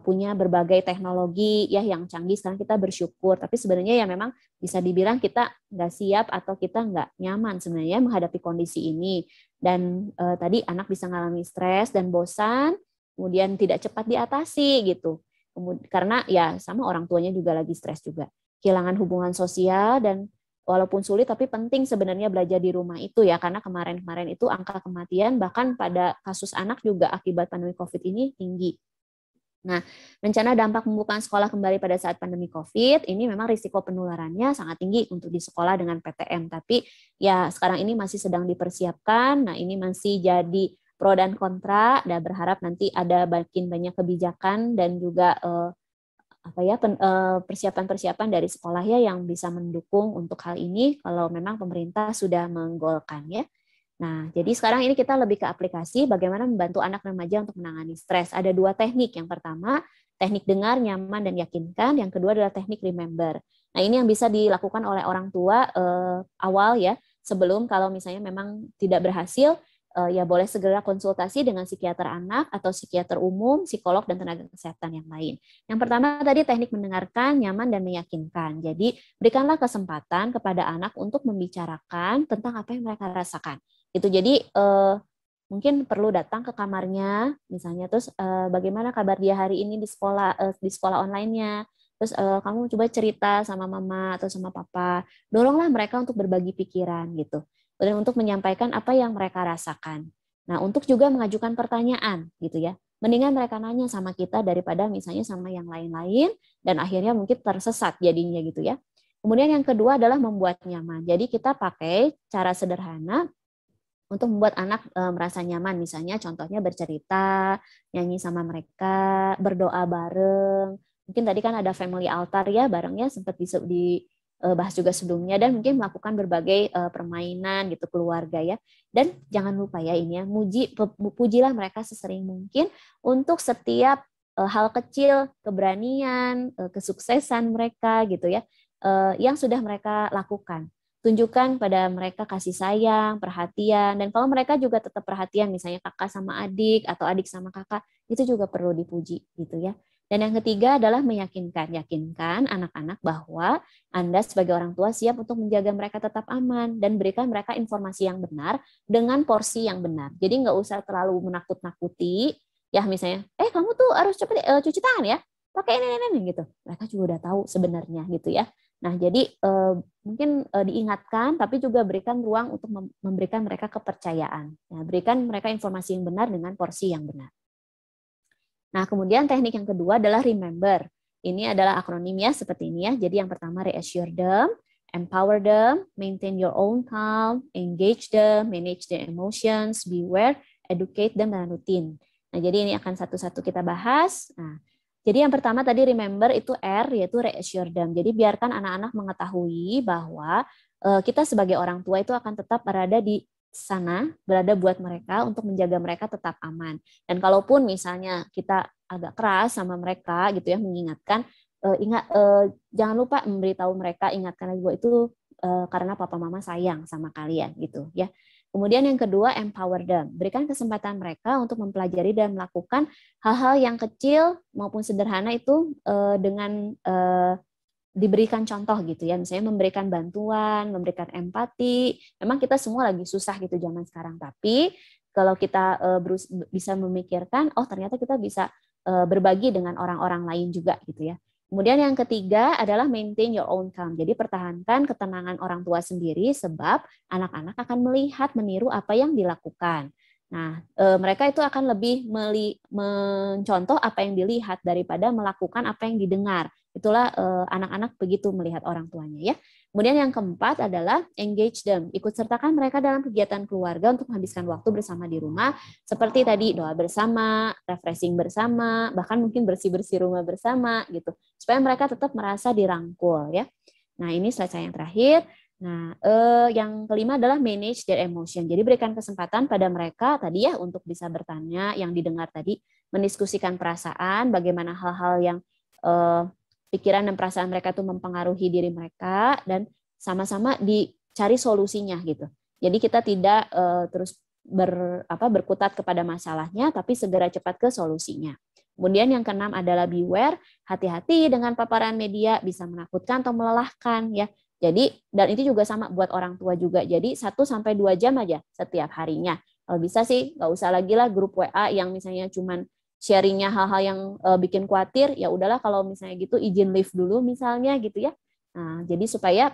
punya berbagai teknologi ya yang canggih, sekarang kita bersyukur, tapi sebenarnya ya memang bisa dibilang kita nggak siap atau kita nggak nyaman sebenarnya menghadapi kondisi ini. Dan tadi anak bisa mengalami stres dan bosan, kemudian tidak cepat diatasi gitu. Karena ya sama orang tuanya juga lagi stres juga. Kehilangan hubungan sosial dan walaupun sulit tapi penting sebenarnya belajar di rumah itu ya, karena kemarin-kemarin itu angka kematian bahkan pada kasus anak juga akibat pandemi COVID ini tinggi. Nah, rencana dampak pembukaan sekolah kembali pada saat pandemi COVID ini memang risiko penularannya sangat tinggi untuk di sekolah dengan PTM, tapi ya sekarang ini masih sedang dipersiapkan. Nah, ini masih jadi pro dan kontra, dan berharap nanti ada makin banyak kebijakan dan juga persiapan-persiapan dari sekolah ya yang bisa mendukung untuk hal ini kalau memang pemerintah sudah menggolkan ya. Nah, jadi sekarang ini kita lebih ke aplikasi bagaimana membantu anak remaja untuk menangani stres. Ada 2 teknik. Yang pertama, teknik dengar, nyaman, dan yakinkan. Yang kedua adalah teknik remember. Nah, ini yang bisa dilakukan oleh orang tua awal ya, sebelum kalau misalnya memang tidak berhasil, ya boleh segera konsultasi dengan psikiater anak atau psikiater umum, psikolog, dan tenaga kesehatan yang lain. Yang pertama tadi teknik mendengarkan, nyaman, dan meyakinkan. Jadi berikanlah kesempatan kepada anak untuk membicarakan tentang apa yang mereka rasakan. Itu jadi mungkin perlu datang ke kamarnya, misalnya terus bagaimana kabar dia hari ini di sekolah online-nya. Terus kamu coba cerita sama mama atau sama papa. Doronglah mereka untuk berbagi pikiran gitu. dan untuk menyampaikan apa yang mereka rasakan. Nah, untuk juga mengajukan pertanyaan gitu ya. Mendingan mereka nanya sama kita daripada misalnya sama yang lain-lain dan akhirnya mungkin tersesat jadinya gitu ya. Kemudian yang kedua adalah membuat nyaman. Jadi kita pakai cara sederhana untuk membuat anak merasa nyaman. Misalnya contohnya bercerita, nyanyi sama mereka, berdoa bareng. Mungkin tadi kan ada family altar ya barengnya sempat dibahas juga sebelumnya, dan mungkin melakukan berbagai permainan gitu keluarga ya. Dan jangan lupa ya ini ya, pujilah mereka sesering mungkin untuk setiap hal kecil, keberanian, kesuksesan mereka gitu ya, yang sudah mereka lakukan. Tunjukkan pada mereka kasih sayang, perhatian, dan kalau mereka juga tetap perhatian, misalnya kakak sama adik atau adik sama kakak, itu juga perlu dipuji gitu ya. Dan yang ketiga adalah yakinkan anak-anak bahwa Anda sebagai orang tua siap untuk menjaga mereka tetap aman dan berikan mereka informasi yang benar dengan porsi yang benar. Jadi nggak usah terlalu menakut-nakuti, ya misalnya, kamu tuh harus cepat cuci tangan ya, pakai ini gitu. Mereka juga udah tahu sebenarnya gitu ya. Nah, jadi mungkin diingatkan, tapi juga berikan ruang untuk memberikan mereka kepercayaan. Ya, berikan mereka informasi yang benar dengan porsi yang benar. Nah, kemudian teknik yang kedua adalah remember. Ini adalah akronim ya, seperti ini ya. Jadi yang pertama reassure them, empower them, maintain your own calm, engage them, manage their emotions, beware, educate them, dan rutin. Nah, jadi ini akan satu-satu kita bahas. Nah, jadi yang pertama tadi remember itu R, yaitu reassure them. Jadi biarkan anak-anak mengetahui bahwa kita sebagai orang tua itu akan tetap berada di sana, berada buat mereka untuk menjaga mereka tetap aman. Dan kalaupun misalnya kita agak keras sama mereka gitu ya, mengingatkan, jangan lupa memberitahu mereka, ingatkan lagi bahwa itu karena papa mama sayang sama kalian gitu ya. Kemudian yang kedua, empower them. Berikan kesempatan mereka untuk mempelajari dan melakukan hal-hal yang kecil maupun sederhana itu dengan diberikan contoh gitu ya. Misalnya memberikan bantuan, memberikan empati. Memang kita semua lagi susah gitu zaman sekarang. Tapi kalau kita bisa memikirkan, oh ternyata kita bisa berbagi dengan orang-orang lain juga gitu ya. Kemudian yang ketiga adalah maintain your own calm. Jadi pertahankan ketenangan orang tua sendiri sebab anak-anak akan melihat, meniru apa yang dilakukan. Nah, mereka itu akan lebih mencontoh apa yang dilihat daripada melakukan apa yang didengar. Itulah anak-anak begitu melihat orang tuanya ya. Kemudian yang keempat adalah engage them. Ikut sertakan mereka dalam kegiatan keluarga untuk menghabiskan waktu bersama di rumah. Seperti tadi doa bersama, refreshing bersama, bahkan mungkin bersih-bersih rumah bersama gitu. Supaya mereka tetap merasa dirangkul ya. Nah, ini slide saya yang terakhir. Nah, yang kelima adalah manage their emotion. Jadi berikan kesempatan pada mereka tadi ya untuk bisa bertanya, yang didengar tadi, mendiskusikan perasaan, bagaimana hal-hal yang pikiran dan perasaan mereka itu mempengaruhi diri mereka, dan sama-sama dicari solusinya gitu. Jadi kita tidak terus berkutat kepada masalahnya, tapi segera cepat ke solusinya. Kemudian yang keenam adalah beware, hati-hati dengan paparan media, bisa menakutkan atau melelahkan ya. Jadi, dan itu juga sama buat orang tua juga. Jadi 1-2 jam aja setiap harinya. Kalau bisa sih nggak usah lagi lah grup WA yang misalnya cuman sharingnya hal-hal yang bikin khawatir, ya udahlah kalau misalnya gitu izin leave dulu misalnya gitu ya. Nah, jadi supaya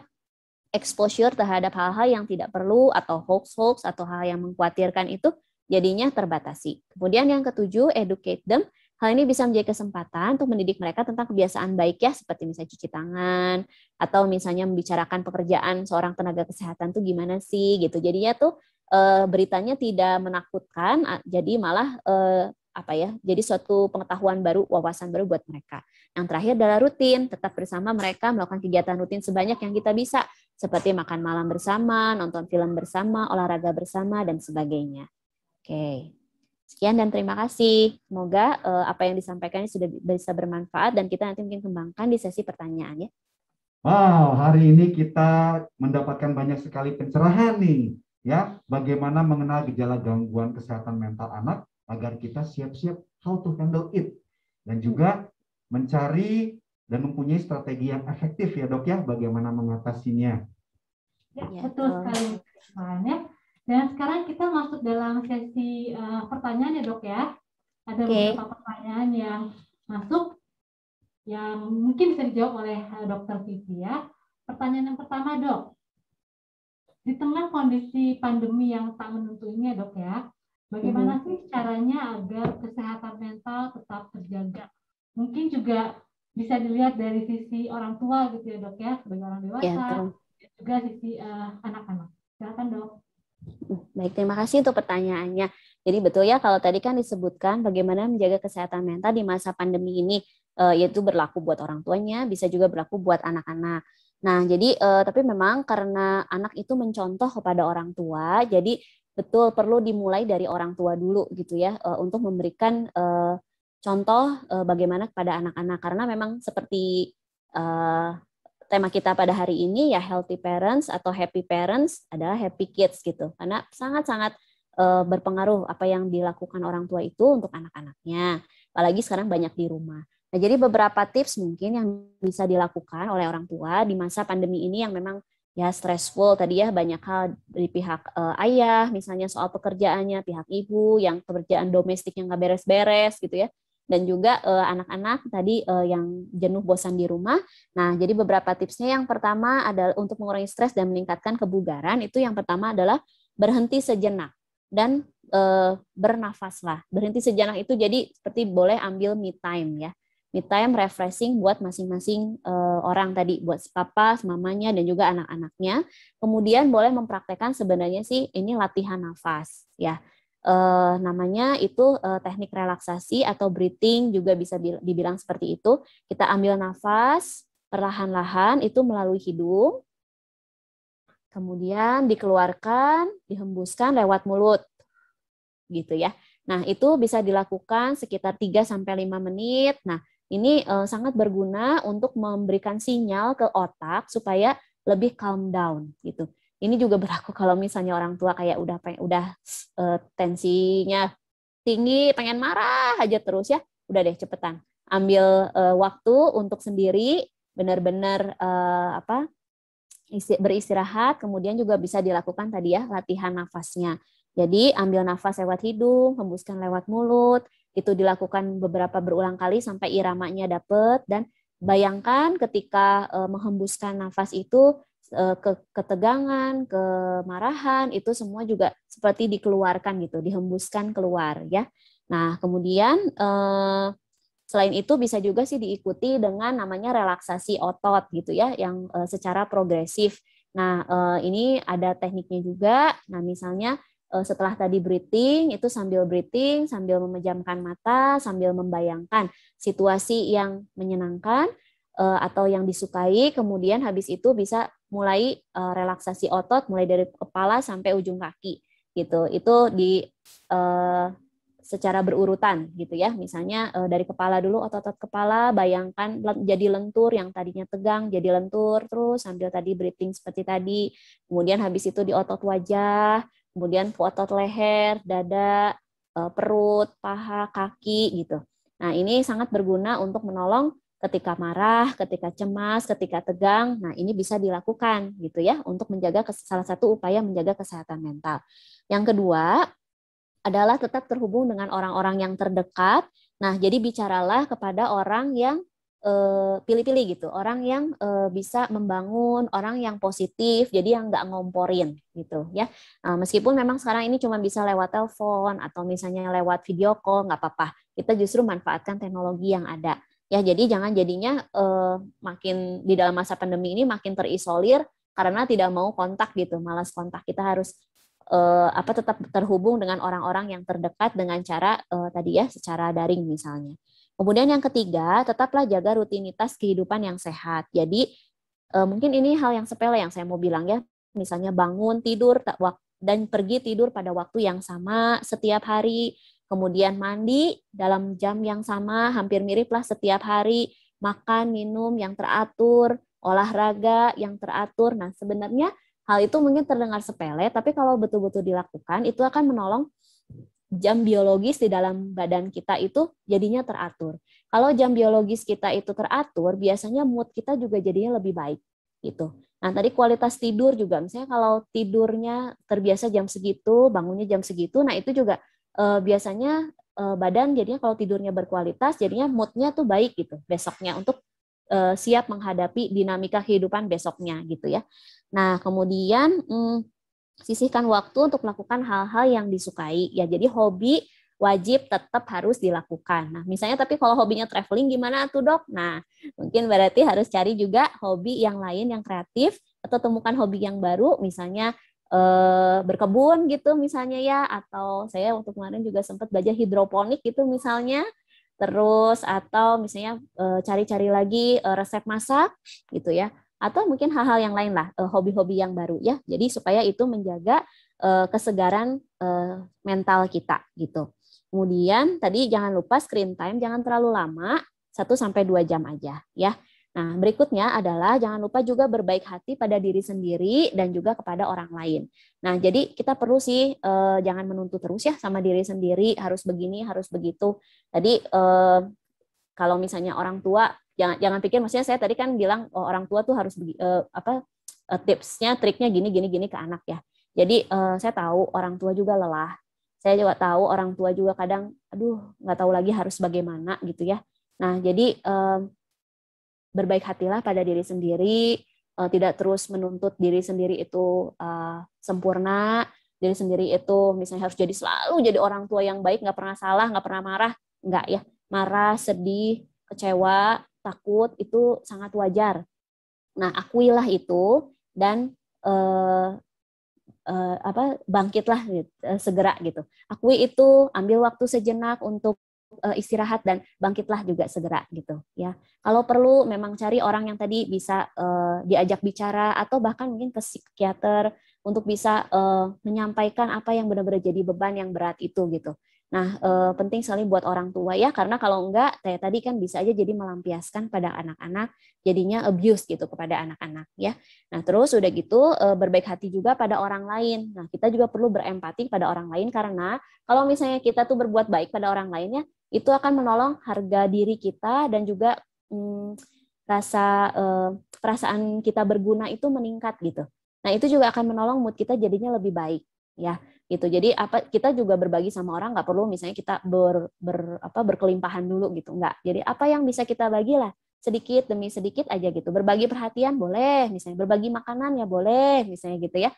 exposure terhadap hal-hal yang tidak perlu atau hoax atau hal yang mengkhawatirkan itu jadinya terbatasi. Kemudian yang ketujuh, educate them. Hal ini bisa menjadi kesempatan untuk mendidik mereka tentang kebiasaan baik ya, seperti misalnya cuci tangan, atau misalnya membicarakan pekerjaan seorang tenaga kesehatan tuh gimana sih gitu. Jadinya tuh beritanya tidak menakutkan, jadi malah jadi suatu pengetahuan baru, wawasan baru buat mereka. Yang terakhir adalah rutin, tetap bersama mereka melakukan kegiatan rutin sebanyak yang kita bisa, seperti makan malam bersama, nonton film bersama, olahraga bersama, dan sebagainya. Oke, sekian dan terima kasih. Semoga apa yang disampaikan ini sudah bisa bermanfaat dan kita nanti mungkin kembangkan di sesi pertanyaan ya. Wow, hari ini kita mendapatkan banyak sekali pencerahan nih, ya, bagaimana mengenal gejala gangguan kesehatan mental anak agar kita siap-siap how to handle it, dan juga mencari dan mempunyai strategi yang efektif ya dok ya, bagaimana mengatasinya. Ya, betul sekali. Dan sekarang kita masuk dalam sesi pertanyaan ya dok ya. Ada beberapa pertanyaan yang masuk yang mungkin bisa dijawab oleh Dr. Vivi ya. Pertanyaan yang pertama dok, di tengah kondisi pandemi yang tak menentu ini ya dok ya, bagaimana sih caranya agar kesehatan mental tetap terjaga? Mungkin juga bisa dilihat dari sisi orang tua gitu ya dok ya, sebagai orang dewasa, dan juga sisi anak-anak. Silakan dok. Baik, terima kasih untuk pertanyaannya. Jadi betul ya, kalau tadi kan disebutkan bagaimana menjaga kesehatan mental di masa pandemi ini, yaitu berlaku buat orang tuanya, bisa juga berlaku buat anak-anak. Nah, jadi tapi memang karena anak itu mencontoh kepada orang tua, jadi betul perlu dimulai dari orang tua dulu gitu ya, untuk memberikan contoh bagaimana kepada anak-anak. Karena memang seperti tema kita pada hari ini ya, healthy parents atau happy parents adalah happy kids gitu. Karena sangat-sangat berpengaruh apa yang dilakukan orang tua itu untuk anak-anaknya. Apalagi sekarang banyak di rumah. Nah, jadi beberapa tips mungkin yang bisa dilakukan oleh orang tua di masa pandemi ini yang memang ya stressful tadi ya, banyak hal dari pihak ayah, misalnya soal pekerjaannya, pihak ibu yang pekerjaan domestik yang nggak beres-beres gitu ya, dan juga anak-anak tadi yang jenuh bosan di rumah. Nah, jadi beberapa tipsnya yang pertama adalah untuk mengurangi stres dan meningkatkan kebugaran, itu yang pertama adalah berhenti sejenak dan bernafaslah. Berhenti sejenak itu jadi seperti boleh ambil me time ya. Me time refreshing buat masing-masing orang tadi, buat papa, mamanya, dan juga anak-anaknya. Kemudian boleh mempraktekkan sebenarnya sih ini latihan nafas ya. Namanya itu teknik relaksasi atau breathing juga bisa dibilang seperti itu. Kita ambil nafas perlahan-lahan itu melalui hidung, kemudian dikeluarkan, dihembuskan lewat mulut, gitu ya. Nah, itu bisa dilakukan sekitar 3-5 menit. Nah, ini sangat berguna untuk memberikan sinyal ke otak supaya lebih calm down gitu. Ini juga berlaku kalau misalnya orang tua kayak udah tensinya tinggi, pengen marah aja terus ya. Udah deh cepetan. Ambil waktu untuk sendiri, benar-benar beristirahat, kemudian juga bisa dilakukan tadi ya latihan nafasnya. Jadi ambil nafas lewat hidung, hembuskan lewat mulut, itu dilakukan berulang kali sampai iramanya dapet, dan bayangkan ketika menghembuskan nafas itu ketegangan, kemarahan itu semua juga seperti dikeluarkan gitu, dihembuskan keluar ya. Nah, kemudian selain itu bisa juga sih diikuti dengan namanya relaksasi otot gitu ya, yang secara progresif. Nah, ini ada tekniknya juga. Nah, misalnya setelah tadi breathing, itu sambil breathing, sambil memejamkan mata, sambil membayangkan situasi yang menyenangkan atau yang disukai, kemudian habis itu bisa mulai relaksasi otot, mulai dari kepala sampai ujung kaki gitu. Itu di secara berurutan gitu ya. Misalnya dari kepala dulu, otot-otot kepala, bayangkan jadi lentur, yang tadinya tegang jadi lentur terus sambil tadi breathing seperti tadi. Kemudian habis itu di otot wajah, kemudian otot leher, dada, perut, paha, kaki gitu. Nah, ini sangat berguna untuk menolong ketika marah, ketika cemas, ketika tegang. Nah, ini bisa dilakukan gitu ya untuk menjaga salah satu upaya menjaga kesehatan mental. Yang kedua adalah tetap terhubung dengan orang-orang yang terdekat. Nah, jadi bicaralah kepada orang yang pilih-pilih gitu, orang yang bisa membangun, orang yang positif, jadi yang nggak ngomporin gitu ya. Meskipun memang sekarang ini cuma bisa lewat telepon atau misalnya lewat video call, nggak apa-apa. Kita justru manfaatkan teknologi yang ada ya. Jadi jangan jadinya makin di dalam masa pandemi ini makin terisolir karena tidak mau kontak gitu, malas kontak. Kita harus tetap terhubung dengan orang-orang yang terdekat dengan cara tadi ya secara daring misalnya. Kemudian yang ketiga, tetaplah jaga rutinitas kehidupan yang sehat. Jadi mungkin ini hal yang sepele yang saya mau bilang ya, misalnya bangun, tidur, dan pergi tidur pada waktu yang sama setiap hari, kemudian mandi dalam jam yang sama, hampir mirip lah setiap hari, makan, minum yang teratur, olahraga yang teratur. Nah, sebenarnya hal itu mungkin terdengar sepele, tapi kalau betul-betul dilakukan, itu akan menolong jam biologis di dalam badan kita itu jadinya teratur. Kalau jam biologis kita itu teratur, biasanya mood kita juga jadinya lebih baik gitu. Nah, tadi kualitas tidur juga, misalnya kalau tidurnya terbiasa jam segitu, bangunnya jam segitu, nah itu juga biasanya badan jadinya kalau tidurnya berkualitas, jadinya moodnya tuh baik gitu besoknya untuk siap menghadapi dinamika kehidupan besoknya gitu ya. Nah, kemudian sisihkan waktu untuk melakukan hal-hal yang disukai. Ya, jadi hobi wajib tetap harus dilakukan. Nah, misalnya tapi kalau hobinya traveling gimana tuh, Dok? Nah, mungkin berarti harus cari juga hobi yang lain yang kreatif atau temukan hobi yang baru, misalnya berkebun gitu misalnya ya, atau saya waktu kemarin juga sempat belajar hidroponik gitu misalnya. Terus atau misalnya cari-cari lagi resep masak gitu ya. Atau mungkin hal-hal yang lain lah, hobi-hobi yang baru ya. Jadi supaya itu menjaga kesegaran mental kita gitu. Kemudian tadi jangan lupa screen time jangan terlalu lama, 1-2 jam aja ya. Nah, berikutnya adalah jangan lupa juga berbaik hati pada diri sendiri dan juga kepada orang lain. Nah, jadi kita perlu sih jangan menuntut terus ya sama diri sendiri, harus begini, harus begitu. Tadi kalau misalnya orang tua, jangan pikir, maksudnya saya tadi kan bilang orang tua tuh harus tipsnya, triknya gini ke anak ya. Jadi saya tahu orang tua juga lelah. Saya juga tahu orang tua juga kadang, nggak tahu lagi harus bagaimana gitu ya. Nah, jadi berbaik hatilah pada diri sendiri, tidak terus menuntut diri sendiri itu sempurna, diri sendiri itu misalnya harus selalu jadi orang tua yang baik, nggak pernah salah, nggak pernah marah, nggak ya. Marah, sedih, kecewa, takut itu sangat wajar. Nah, akuilah itu dan bangkitlah segera gitu. Akui itu, ambil waktu sejenak untuk istirahat dan bangkitlah juga segera gitu ya. Kalau perlu memang cari orang yang tadi bisa diajak bicara atau bahkan mungkin ke psikiater untuk bisa menyampaikan apa yang benar-benar jadi beban yang berat itu gitu. Nah, penting sekali buat orang tua ya, karena kalau enggak kayak tadi kan bisa aja jadi melampiaskan pada anak-anak, jadinya abuse gitu kepada anak-anak ya. Nah, terus udah gitu berbaik hati juga pada orang lain. Nah, kita juga perlu berempati pada orang lain, karena kalau misalnya kita tuh berbuat baik pada orang lainnya, itu akan menolong harga diri kita dan juga perasaan kita berguna itu meningkat gitu. Nah, itu juga akan menolong mood kita jadinya lebih baik ya. Gitu. Jadi kita juga berbagi sama orang, nggak perlu misalnya kita berkelimpahan dulu gitu, nggak. Jadi apa yang bisa kita bagilah sedikit demi sedikit aja gitu. Berbagi perhatian boleh, misalnya berbagi makanan ya boleh, misalnya gitu ya.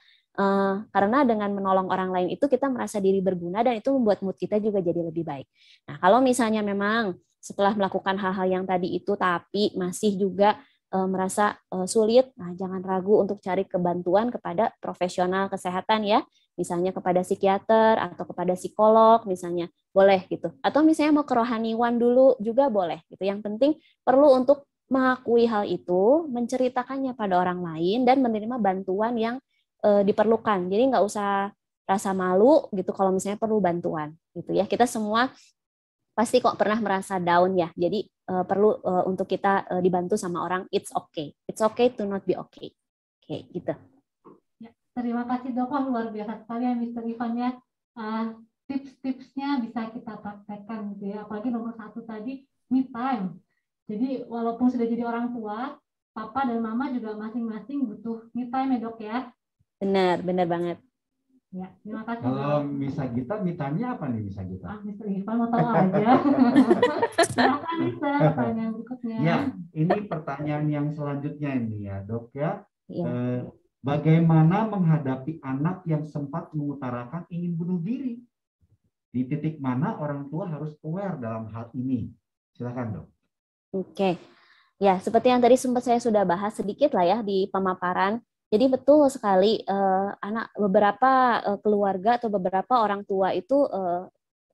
Karena dengan menolong orang lain itu kita merasa diri berguna dan itu membuat mood kita juga jadi lebih baik. Nah, kalau misalnya memang setelah melakukan hal-hal yang tadi itu tapi masih juga merasa sulit, nah jangan ragu untuk cari kebantuan kepada profesional kesehatan ya. Misalnya kepada psikiater atau kepada psikolog misalnya, boleh gitu. Atau misalnya mau ke rohaniwan dulu juga boleh gitu. Yang penting perlu untuk mengakui hal itu, menceritakannya pada orang lain dan menerima bantuan yang diperlukan. Jadi nggak usah rasa malu gitu kalau misalnya perlu bantuan gitu ya. Kita semua pasti kok pernah merasa down ya. Jadi perlu untuk kita dibantu sama orang. It's okay. It's okay to not be okay. Oke, gitu. Terima kasih Dok, luar biasa sekali ya Mr. Ivan ya. Tips-tipsnya bisa kita praktekkan gitu ya. Apalagi nomor 1 tadi, me time. Jadi walaupun sudah jadi orang tua, papa dan mama juga masing-masing butuh me time ya Dok ya. Benar banget. Ya, terima kasih. Kalau Misa Gita, me time-nya apa nih Misa Gita? Mr. Ivan mau tahu aja. Silakan Mr. pertanyaan berikutnya. Ya, ini pertanyaan yang selanjutnya ini ya Dok ya. Ya. Bagaimana menghadapi anak yang sempat mengutarakan ingin bunuh diri? Di titik mana orang tua harus aware dalam hal ini? Silakan Dok. Oke. Ya, seperti yang tadi sempat saya sudah bahas sedikit lah ya di pemaparan. Jadi betul sekali beberapa keluarga atau beberapa orang tua itu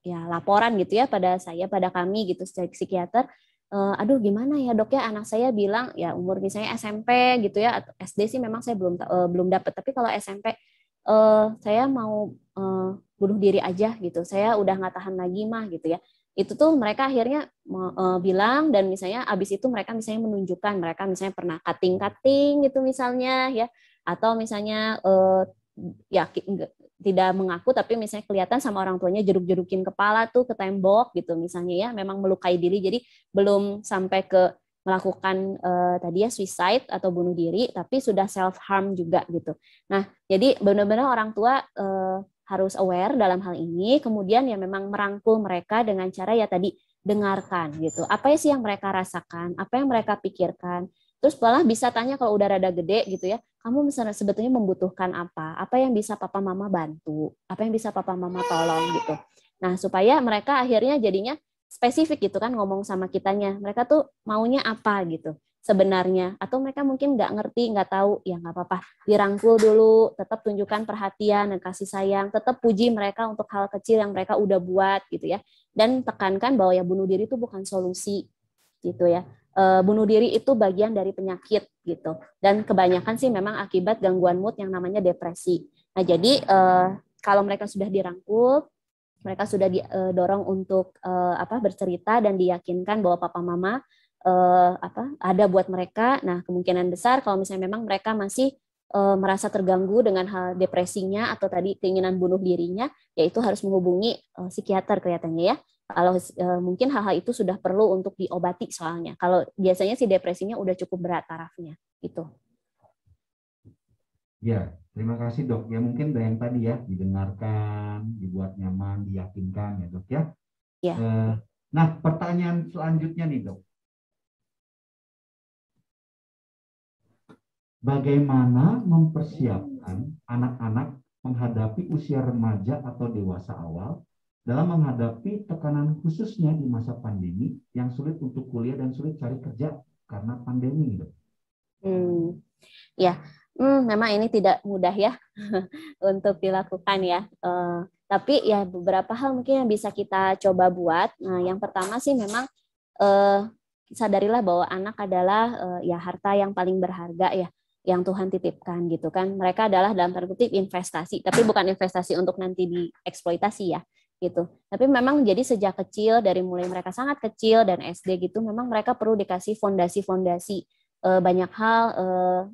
ya laporan gitu ya pada saya, pada kami gitu sebagai psikiater. Aduh gimana ya Dok ya, anak saya bilang ya umur misalnya SMP gitu ya, atau SD sih memang saya belum dapat, tapi kalau SMP saya mau bunuh diri aja gitu, saya udah nggak tahan lagi mah gitu ya. Itu tuh mereka akhirnya bilang, dan misalnya abis itu mereka misalnya menunjukkan mereka misalnya pernah cutting gitu misalnya ya, atau misalnya ya tidak mengaku tapi misalnya kelihatan sama orang tuanya jeruk-jerukin kepala tuh ke tembok gitu misalnya ya, memang melukai diri, jadi belum sampai ke melakukan tadi ya suicide atau bunuh diri, tapi sudah self harm juga gitu. Nah, jadi benar-benar orang tua harus aware dalam hal ini, kemudian ya memang merangkul mereka dengan cara ya tadi dengarkan gitu. Apa sih yang mereka rasakan, apa yang mereka pikirkan. Terus malah bisa tanya kalau udah rada gede gitu ya, kamu misalnya sebetulnya membutuhkan apa yang bisa papa mama bantu, apa yang bisa papa mama tolong gitu. Nah, supaya mereka akhirnya jadinya spesifik gitu kan ngomong sama kitanya. Mereka tuh maunya apa gitu sebenarnya. Atau mereka mungkin nggak ngerti, nggak tahu, ya nggak apa-apa. Dirangkul dulu, tetap tunjukkan perhatian dan kasih sayang. Tetap puji mereka untuk hal kecil yang mereka udah buat gitu ya. Dan tekankan bahwa ya bunuh diri itu bukan solusi gitu ya. Bunuh diri itu bagian dari penyakit gitu. Dan kebanyakan sih memang akibat gangguan mood yang namanya depresi. Nah, jadi kalau mereka sudah dirangkul, mereka sudah didorong untuk bercerita dan diyakinkan bahwa papa mama ada buat mereka. Nah, kemungkinan besar kalau misalnya memang mereka masih merasa terganggu dengan hal depresinya atau tadi keinginan bunuh dirinya, yaitu harus menghubungi psikiater kelihatannya ya. Kalau mungkin hal-hal itu sudah perlu untuk diobati soalnya. Kalau biasanya si depresinya udah cukup berat tarafnya gitu. Ya, terima kasih dok. Ya mungkin yang tadi ya didengarkan, dibuat nyaman, diyakinkan ya dok ya. Ya. Nah, pertanyaan selanjutnya nih dok. Bagaimana mempersiapkan anak-anak menghadapi usia remaja atau dewasa awal dalam menghadapi tekanan khususnya di masa pandemi yang sulit untuk kuliah dan sulit cari kerja karena pandemi dok? Ya. Memang ini tidak mudah ya untuk dilakukan ya. Tapi ya beberapa hal mungkin yang bisa kita coba buat. Nah, yang pertama sih memang sadarilah bahwa anak adalah ya harta yang paling berharga ya, yang Tuhan titipkan gitu kan. Mereka adalah dalam tanda kutip investasi, tapi bukan investasi untuk nanti dieksploitasi ya gitu. Tapi memang jadi sejak kecil, dari mulai mereka sangat kecil dan SD gitu, memang mereka perlu dikasih fondasi-fondasi. Banyak hal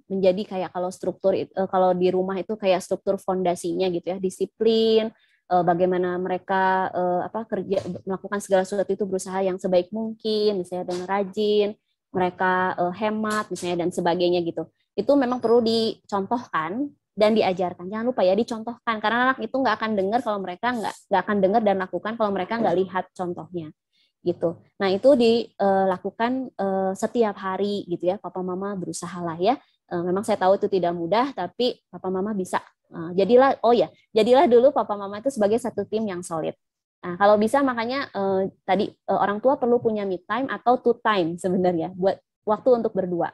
menjadi kayak kalau struktur kalau di rumah itu kayak struktur fondasinya gitu ya, disiplin, bagaimana mereka kerja melakukan segala sesuatu itu berusaha yang sebaik mungkin, misalnya dengan rajin, mereka hemat misalnya dan sebagainya gitu. Itu memang perlu dicontohkan dan diajarkan. Jangan lupa ya dicontohkan, karena anak itu nggak akan dengar kalau mereka nggak akan dengar dan lakukan kalau mereka nggak lihat contohnya gitu. Nah, itu dilakukan setiap hari gitu ya. Papa mama berusahalah ya. Memang saya tahu itu tidak mudah, tapi papa mama bisa. Jadilah dulu papa mama itu sebagai satu tim yang solid. Nah, kalau bisa makanya tadi orang tua perlu punya me time atau to time sebenarnya buat waktu untuk berdua.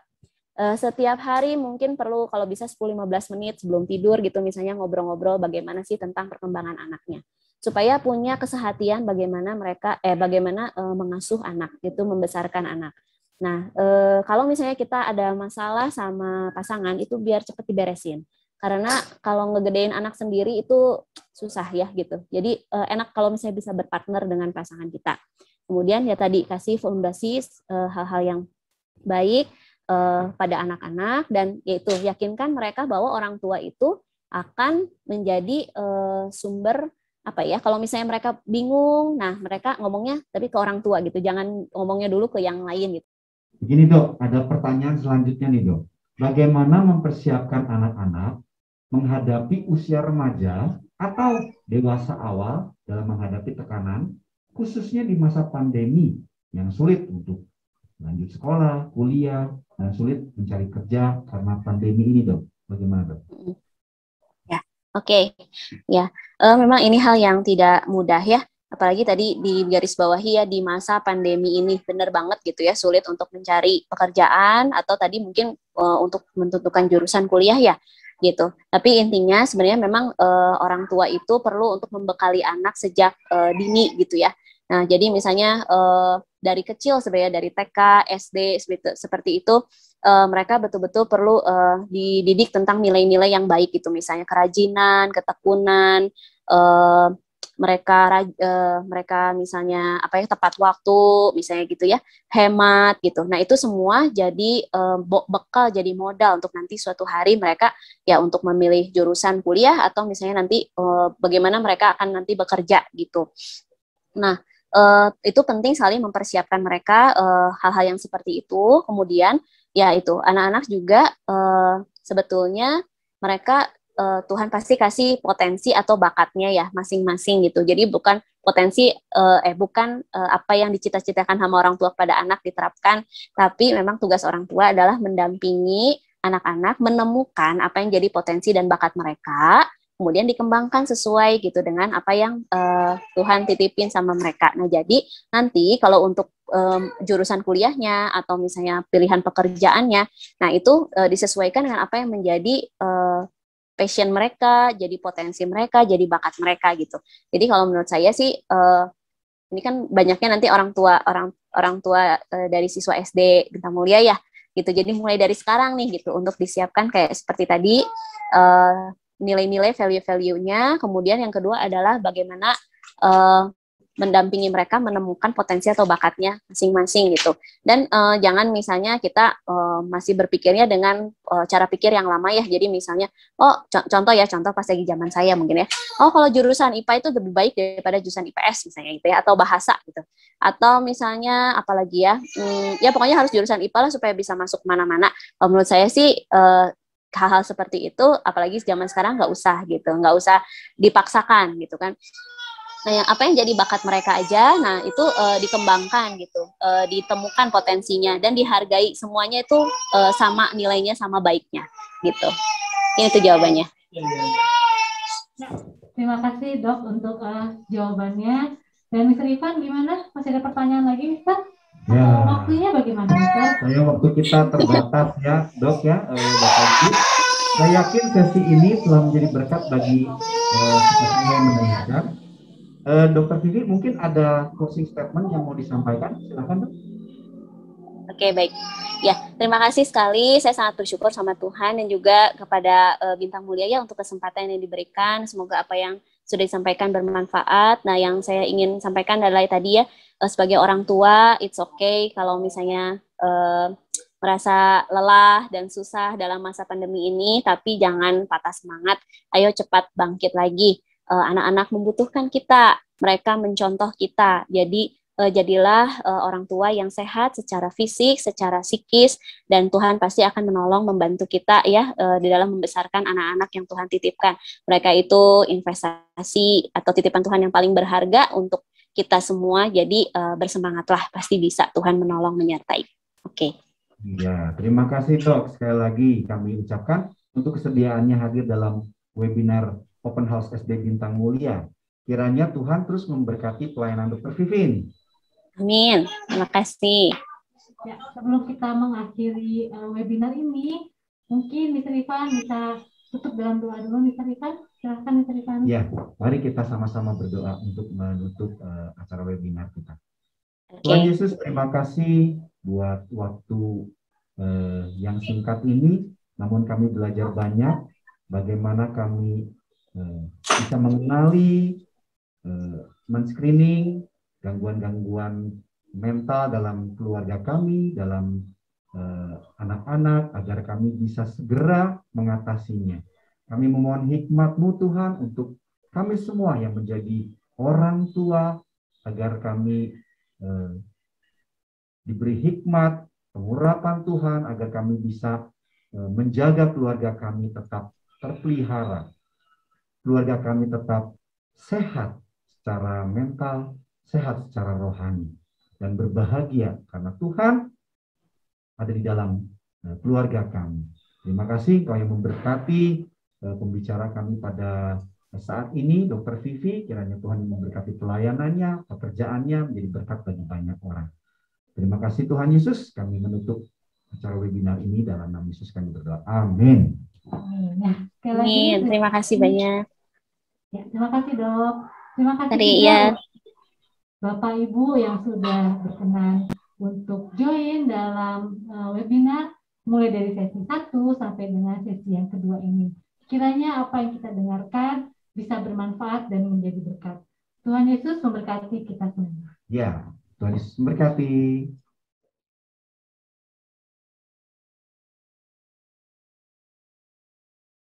Setiap hari mungkin perlu kalau bisa 10-15 menit sebelum tidur gitu misalnya ngobrol-ngobrol bagaimana sih tentang perkembangan anaknya. Supaya punya kesehatian bagaimana mereka mengasuh anak itu, membesarkan anak. Nah, kalau misalnya kita ada masalah sama pasangan itu biar cepat diberesin. Karena kalau ngegedein anak sendiri itu susah ya gitu. Jadi enak kalau misalnya bisa berpartner dengan pasangan kita. Kemudian ya tadi kasih fondasi hal-hal yang baik pada anak-anak dan yaitu yakinkan mereka bahwa orang tua itu akan menjadi sumber kalau misalnya mereka bingung, nah mereka ngomongnya tapi ke orang tua gitu, jangan ngomongnya dulu ke yang lain gitu. Begini dok, ada pertanyaan selanjutnya nih dok. Bagaimana mempersiapkan anak-anak menghadapi usia remaja atau dewasa awal dalam menghadapi tekanan, khususnya di masa pandemi yang sulit untuk lanjut sekolah, kuliah, dan sulit mencari kerja karena pandemi ini dok? Bagaimana dok? Oke. Ya, memang ini hal yang tidak mudah ya, apalagi tadi di garis bawahi ya di masa pandemi ini benar banget gitu ya, sulit untuk mencari pekerjaan atau tadi mungkin untuk menentukan jurusan kuliah ya gitu. Tapi intinya sebenarnya memang orang tua itu perlu untuk membekali anak sejak dini gitu ya. Nah, jadi misalnya dari kecil sebenarnya dari TK, SD seperti itu. Mereka betul-betul perlu dididik tentang nilai-nilai yang baik itu, misalnya kerajinan, ketekunan, mereka misalnya tepat waktu misalnya gitu ya, hemat gitu. Nah, itu semua jadi bekal, jadi modal untuk nanti suatu hari mereka ya untuk memilih jurusan kuliah atau misalnya nanti bagaimana mereka akan nanti bekerja gitu. Nah, itu penting sekali mempersiapkan mereka hal-hal yang seperti itu. Kemudian ya itu anak-anak juga sebetulnya mereka Tuhan pasti kasih potensi atau bakatnya ya masing-masing gitu. Jadi bukan potensi apa yang dicita-citakan sama orang tua pada anak diterapkan, tapi memang tugas orang tua adalah mendampingi anak-anak menemukan apa yang jadi potensi dan bakat mereka, kemudian dikembangkan sesuai gitu dengan apa yang Tuhan titipin sama mereka. Nah, jadi nanti kalau untuk jurusan kuliahnya atau misalnya pilihan pekerjaannya, nah itu disesuaikan dengan apa yang menjadi passion mereka, jadi potensi mereka, jadi bakat mereka gitu. Jadi kalau menurut saya sih ini kan banyaknya nanti orang tua dari siswa SD Bintang Mulia ya gitu. Jadi mulai dari sekarang nih gitu untuk disiapkan kayak seperti tadi nilai-nilai value-value-nya. Kemudian yang kedua adalah bagaimana mendampingi mereka menemukan potensi atau bakatnya masing-masing gitu. Dan jangan misalnya kita masih berpikirnya dengan cara pikir yang lama ya. Jadi misalnya, contoh pas lagi zaman saya mungkin ya. Kalau jurusan IPA itu lebih baik daripada jurusan IPS misalnya gitu ya, atau bahasa gitu. Atau misalnya apalagi ya, ya pokoknya harus jurusan IPA lah supaya bisa masuk kemana-mana. Menurut saya sih hal-hal seperti itu, apalagi zaman sekarang nggak usah gitu, nggak usah dipaksakan gitu kan. Nah, apa yang jadi bakat mereka aja, nah itu dikembangkan gitu, ditemukan potensinya dan dihargai semuanya itu sama nilainya, sama baiknya gitu. Ini tuh jawabannya. Terima kasih Dok untuk jawabannya. Dan Mr. Ivan gimana? Masih ada pertanyaan lagi, Mr.? Ya. Waktunya bagaimana, Mr.? Saya waktu kita terbatas ya, Dok ya, Bapak Ibu. Saya yakin sesi ini telah menjadi berkat bagi kita semua yang mendengarkan. Dr. Vivi, mungkin ada closing statement yang mau disampaikan? Silakan, Dok. Oke, baik. Ya, terima kasih sekali. Saya sangat bersyukur sama Tuhan dan juga kepada Bintang Mulia ya untuk kesempatan yang diberikan. Semoga apa yang sudah disampaikan bermanfaat. Nah, yang saya ingin sampaikan adalah tadi ya, sebagai orang tua, it's okay kalau misalnya merasa lelah dan susah dalam masa pandemi ini, tapi jangan patah semangat. Ayo cepat bangkit lagi. Anak-anak membutuhkan kita, mereka mencontoh kita. Jadi jadilah orang tua yang sehat secara fisik, secara psikis, dan Tuhan pasti akan menolong, membantu kita ya di dalam membesarkan anak-anak yang Tuhan titipkan. Mereka itu investasi atau titipan Tuhan yang paling berharga untuk kita semua. Jadi bersemangatlah, pasti bisa Tuhan menolong, menyertai. Oke. Ya, terima kasih Dok. Sekali lagi kami ucapkan untuk kesediaannya hadir dalam webinar Open House SD Bintang Mulia. Kiranya Tuhan terus memberkati pelayanan Dr. Vivin. Amin. Terima kasih. Ya, sebelum kita mengakhiri webinar ini, mungkin Mr. Ivan bisa tutup dalam doa dulu, Mr. Ivan. Silahkan, Mr. Ivan. Ya, mari kita sama-sama berdoa untuk menutup acara webinar kita. Okay. Tuhan Yesus, terima kasih buat waktu yang singkat ini, namun kami belajar banyak bagaimana kami bisa mengenali, men-screening gangguan-gangguan mental dalam keluarga kami, dalam anak-anak, agar kami bisa segera mengatasinya. Kami memohon hikmat-Mu Tuhan untuk kami semua yang menjadi orang tua, agar kami diberi hikmat, pengurapan Tuhan, agar kami bisa menjaga keluarga kami tetap terpelihara, keluarga kami tetap sehat secara mental, sehat secara rohani, dan berbahagia karena Tuhan ada di dalam keluarga kami. Terima kasih Kau yang memberkati pembicara kami pada saat ini, Dr. Vivi. Kiranya Tuhan memberkati pelayanannya, pekerjaannya, menjadi berkat bagi banyak orang. Terima kasih Tuhan Yesus. Kami menutup acara webinar ini dalam nama Yesus kami berdoa. Amin. Nah, Amin. Terima kasih banyak. Ya, terima kasih Dok. Terima kasih ya. Bapak Ibu yang sudah berkenan untuk join dalam webinar mulai dari sesi 1 sampai dengan sesi yang kedua ini. Kiranya apa yang kita dengarkan bisa bermanfaat dan menjadi berkat. Tuhan Yesus memberkati kita semua. Ya, Tuhan Yesus memberkati.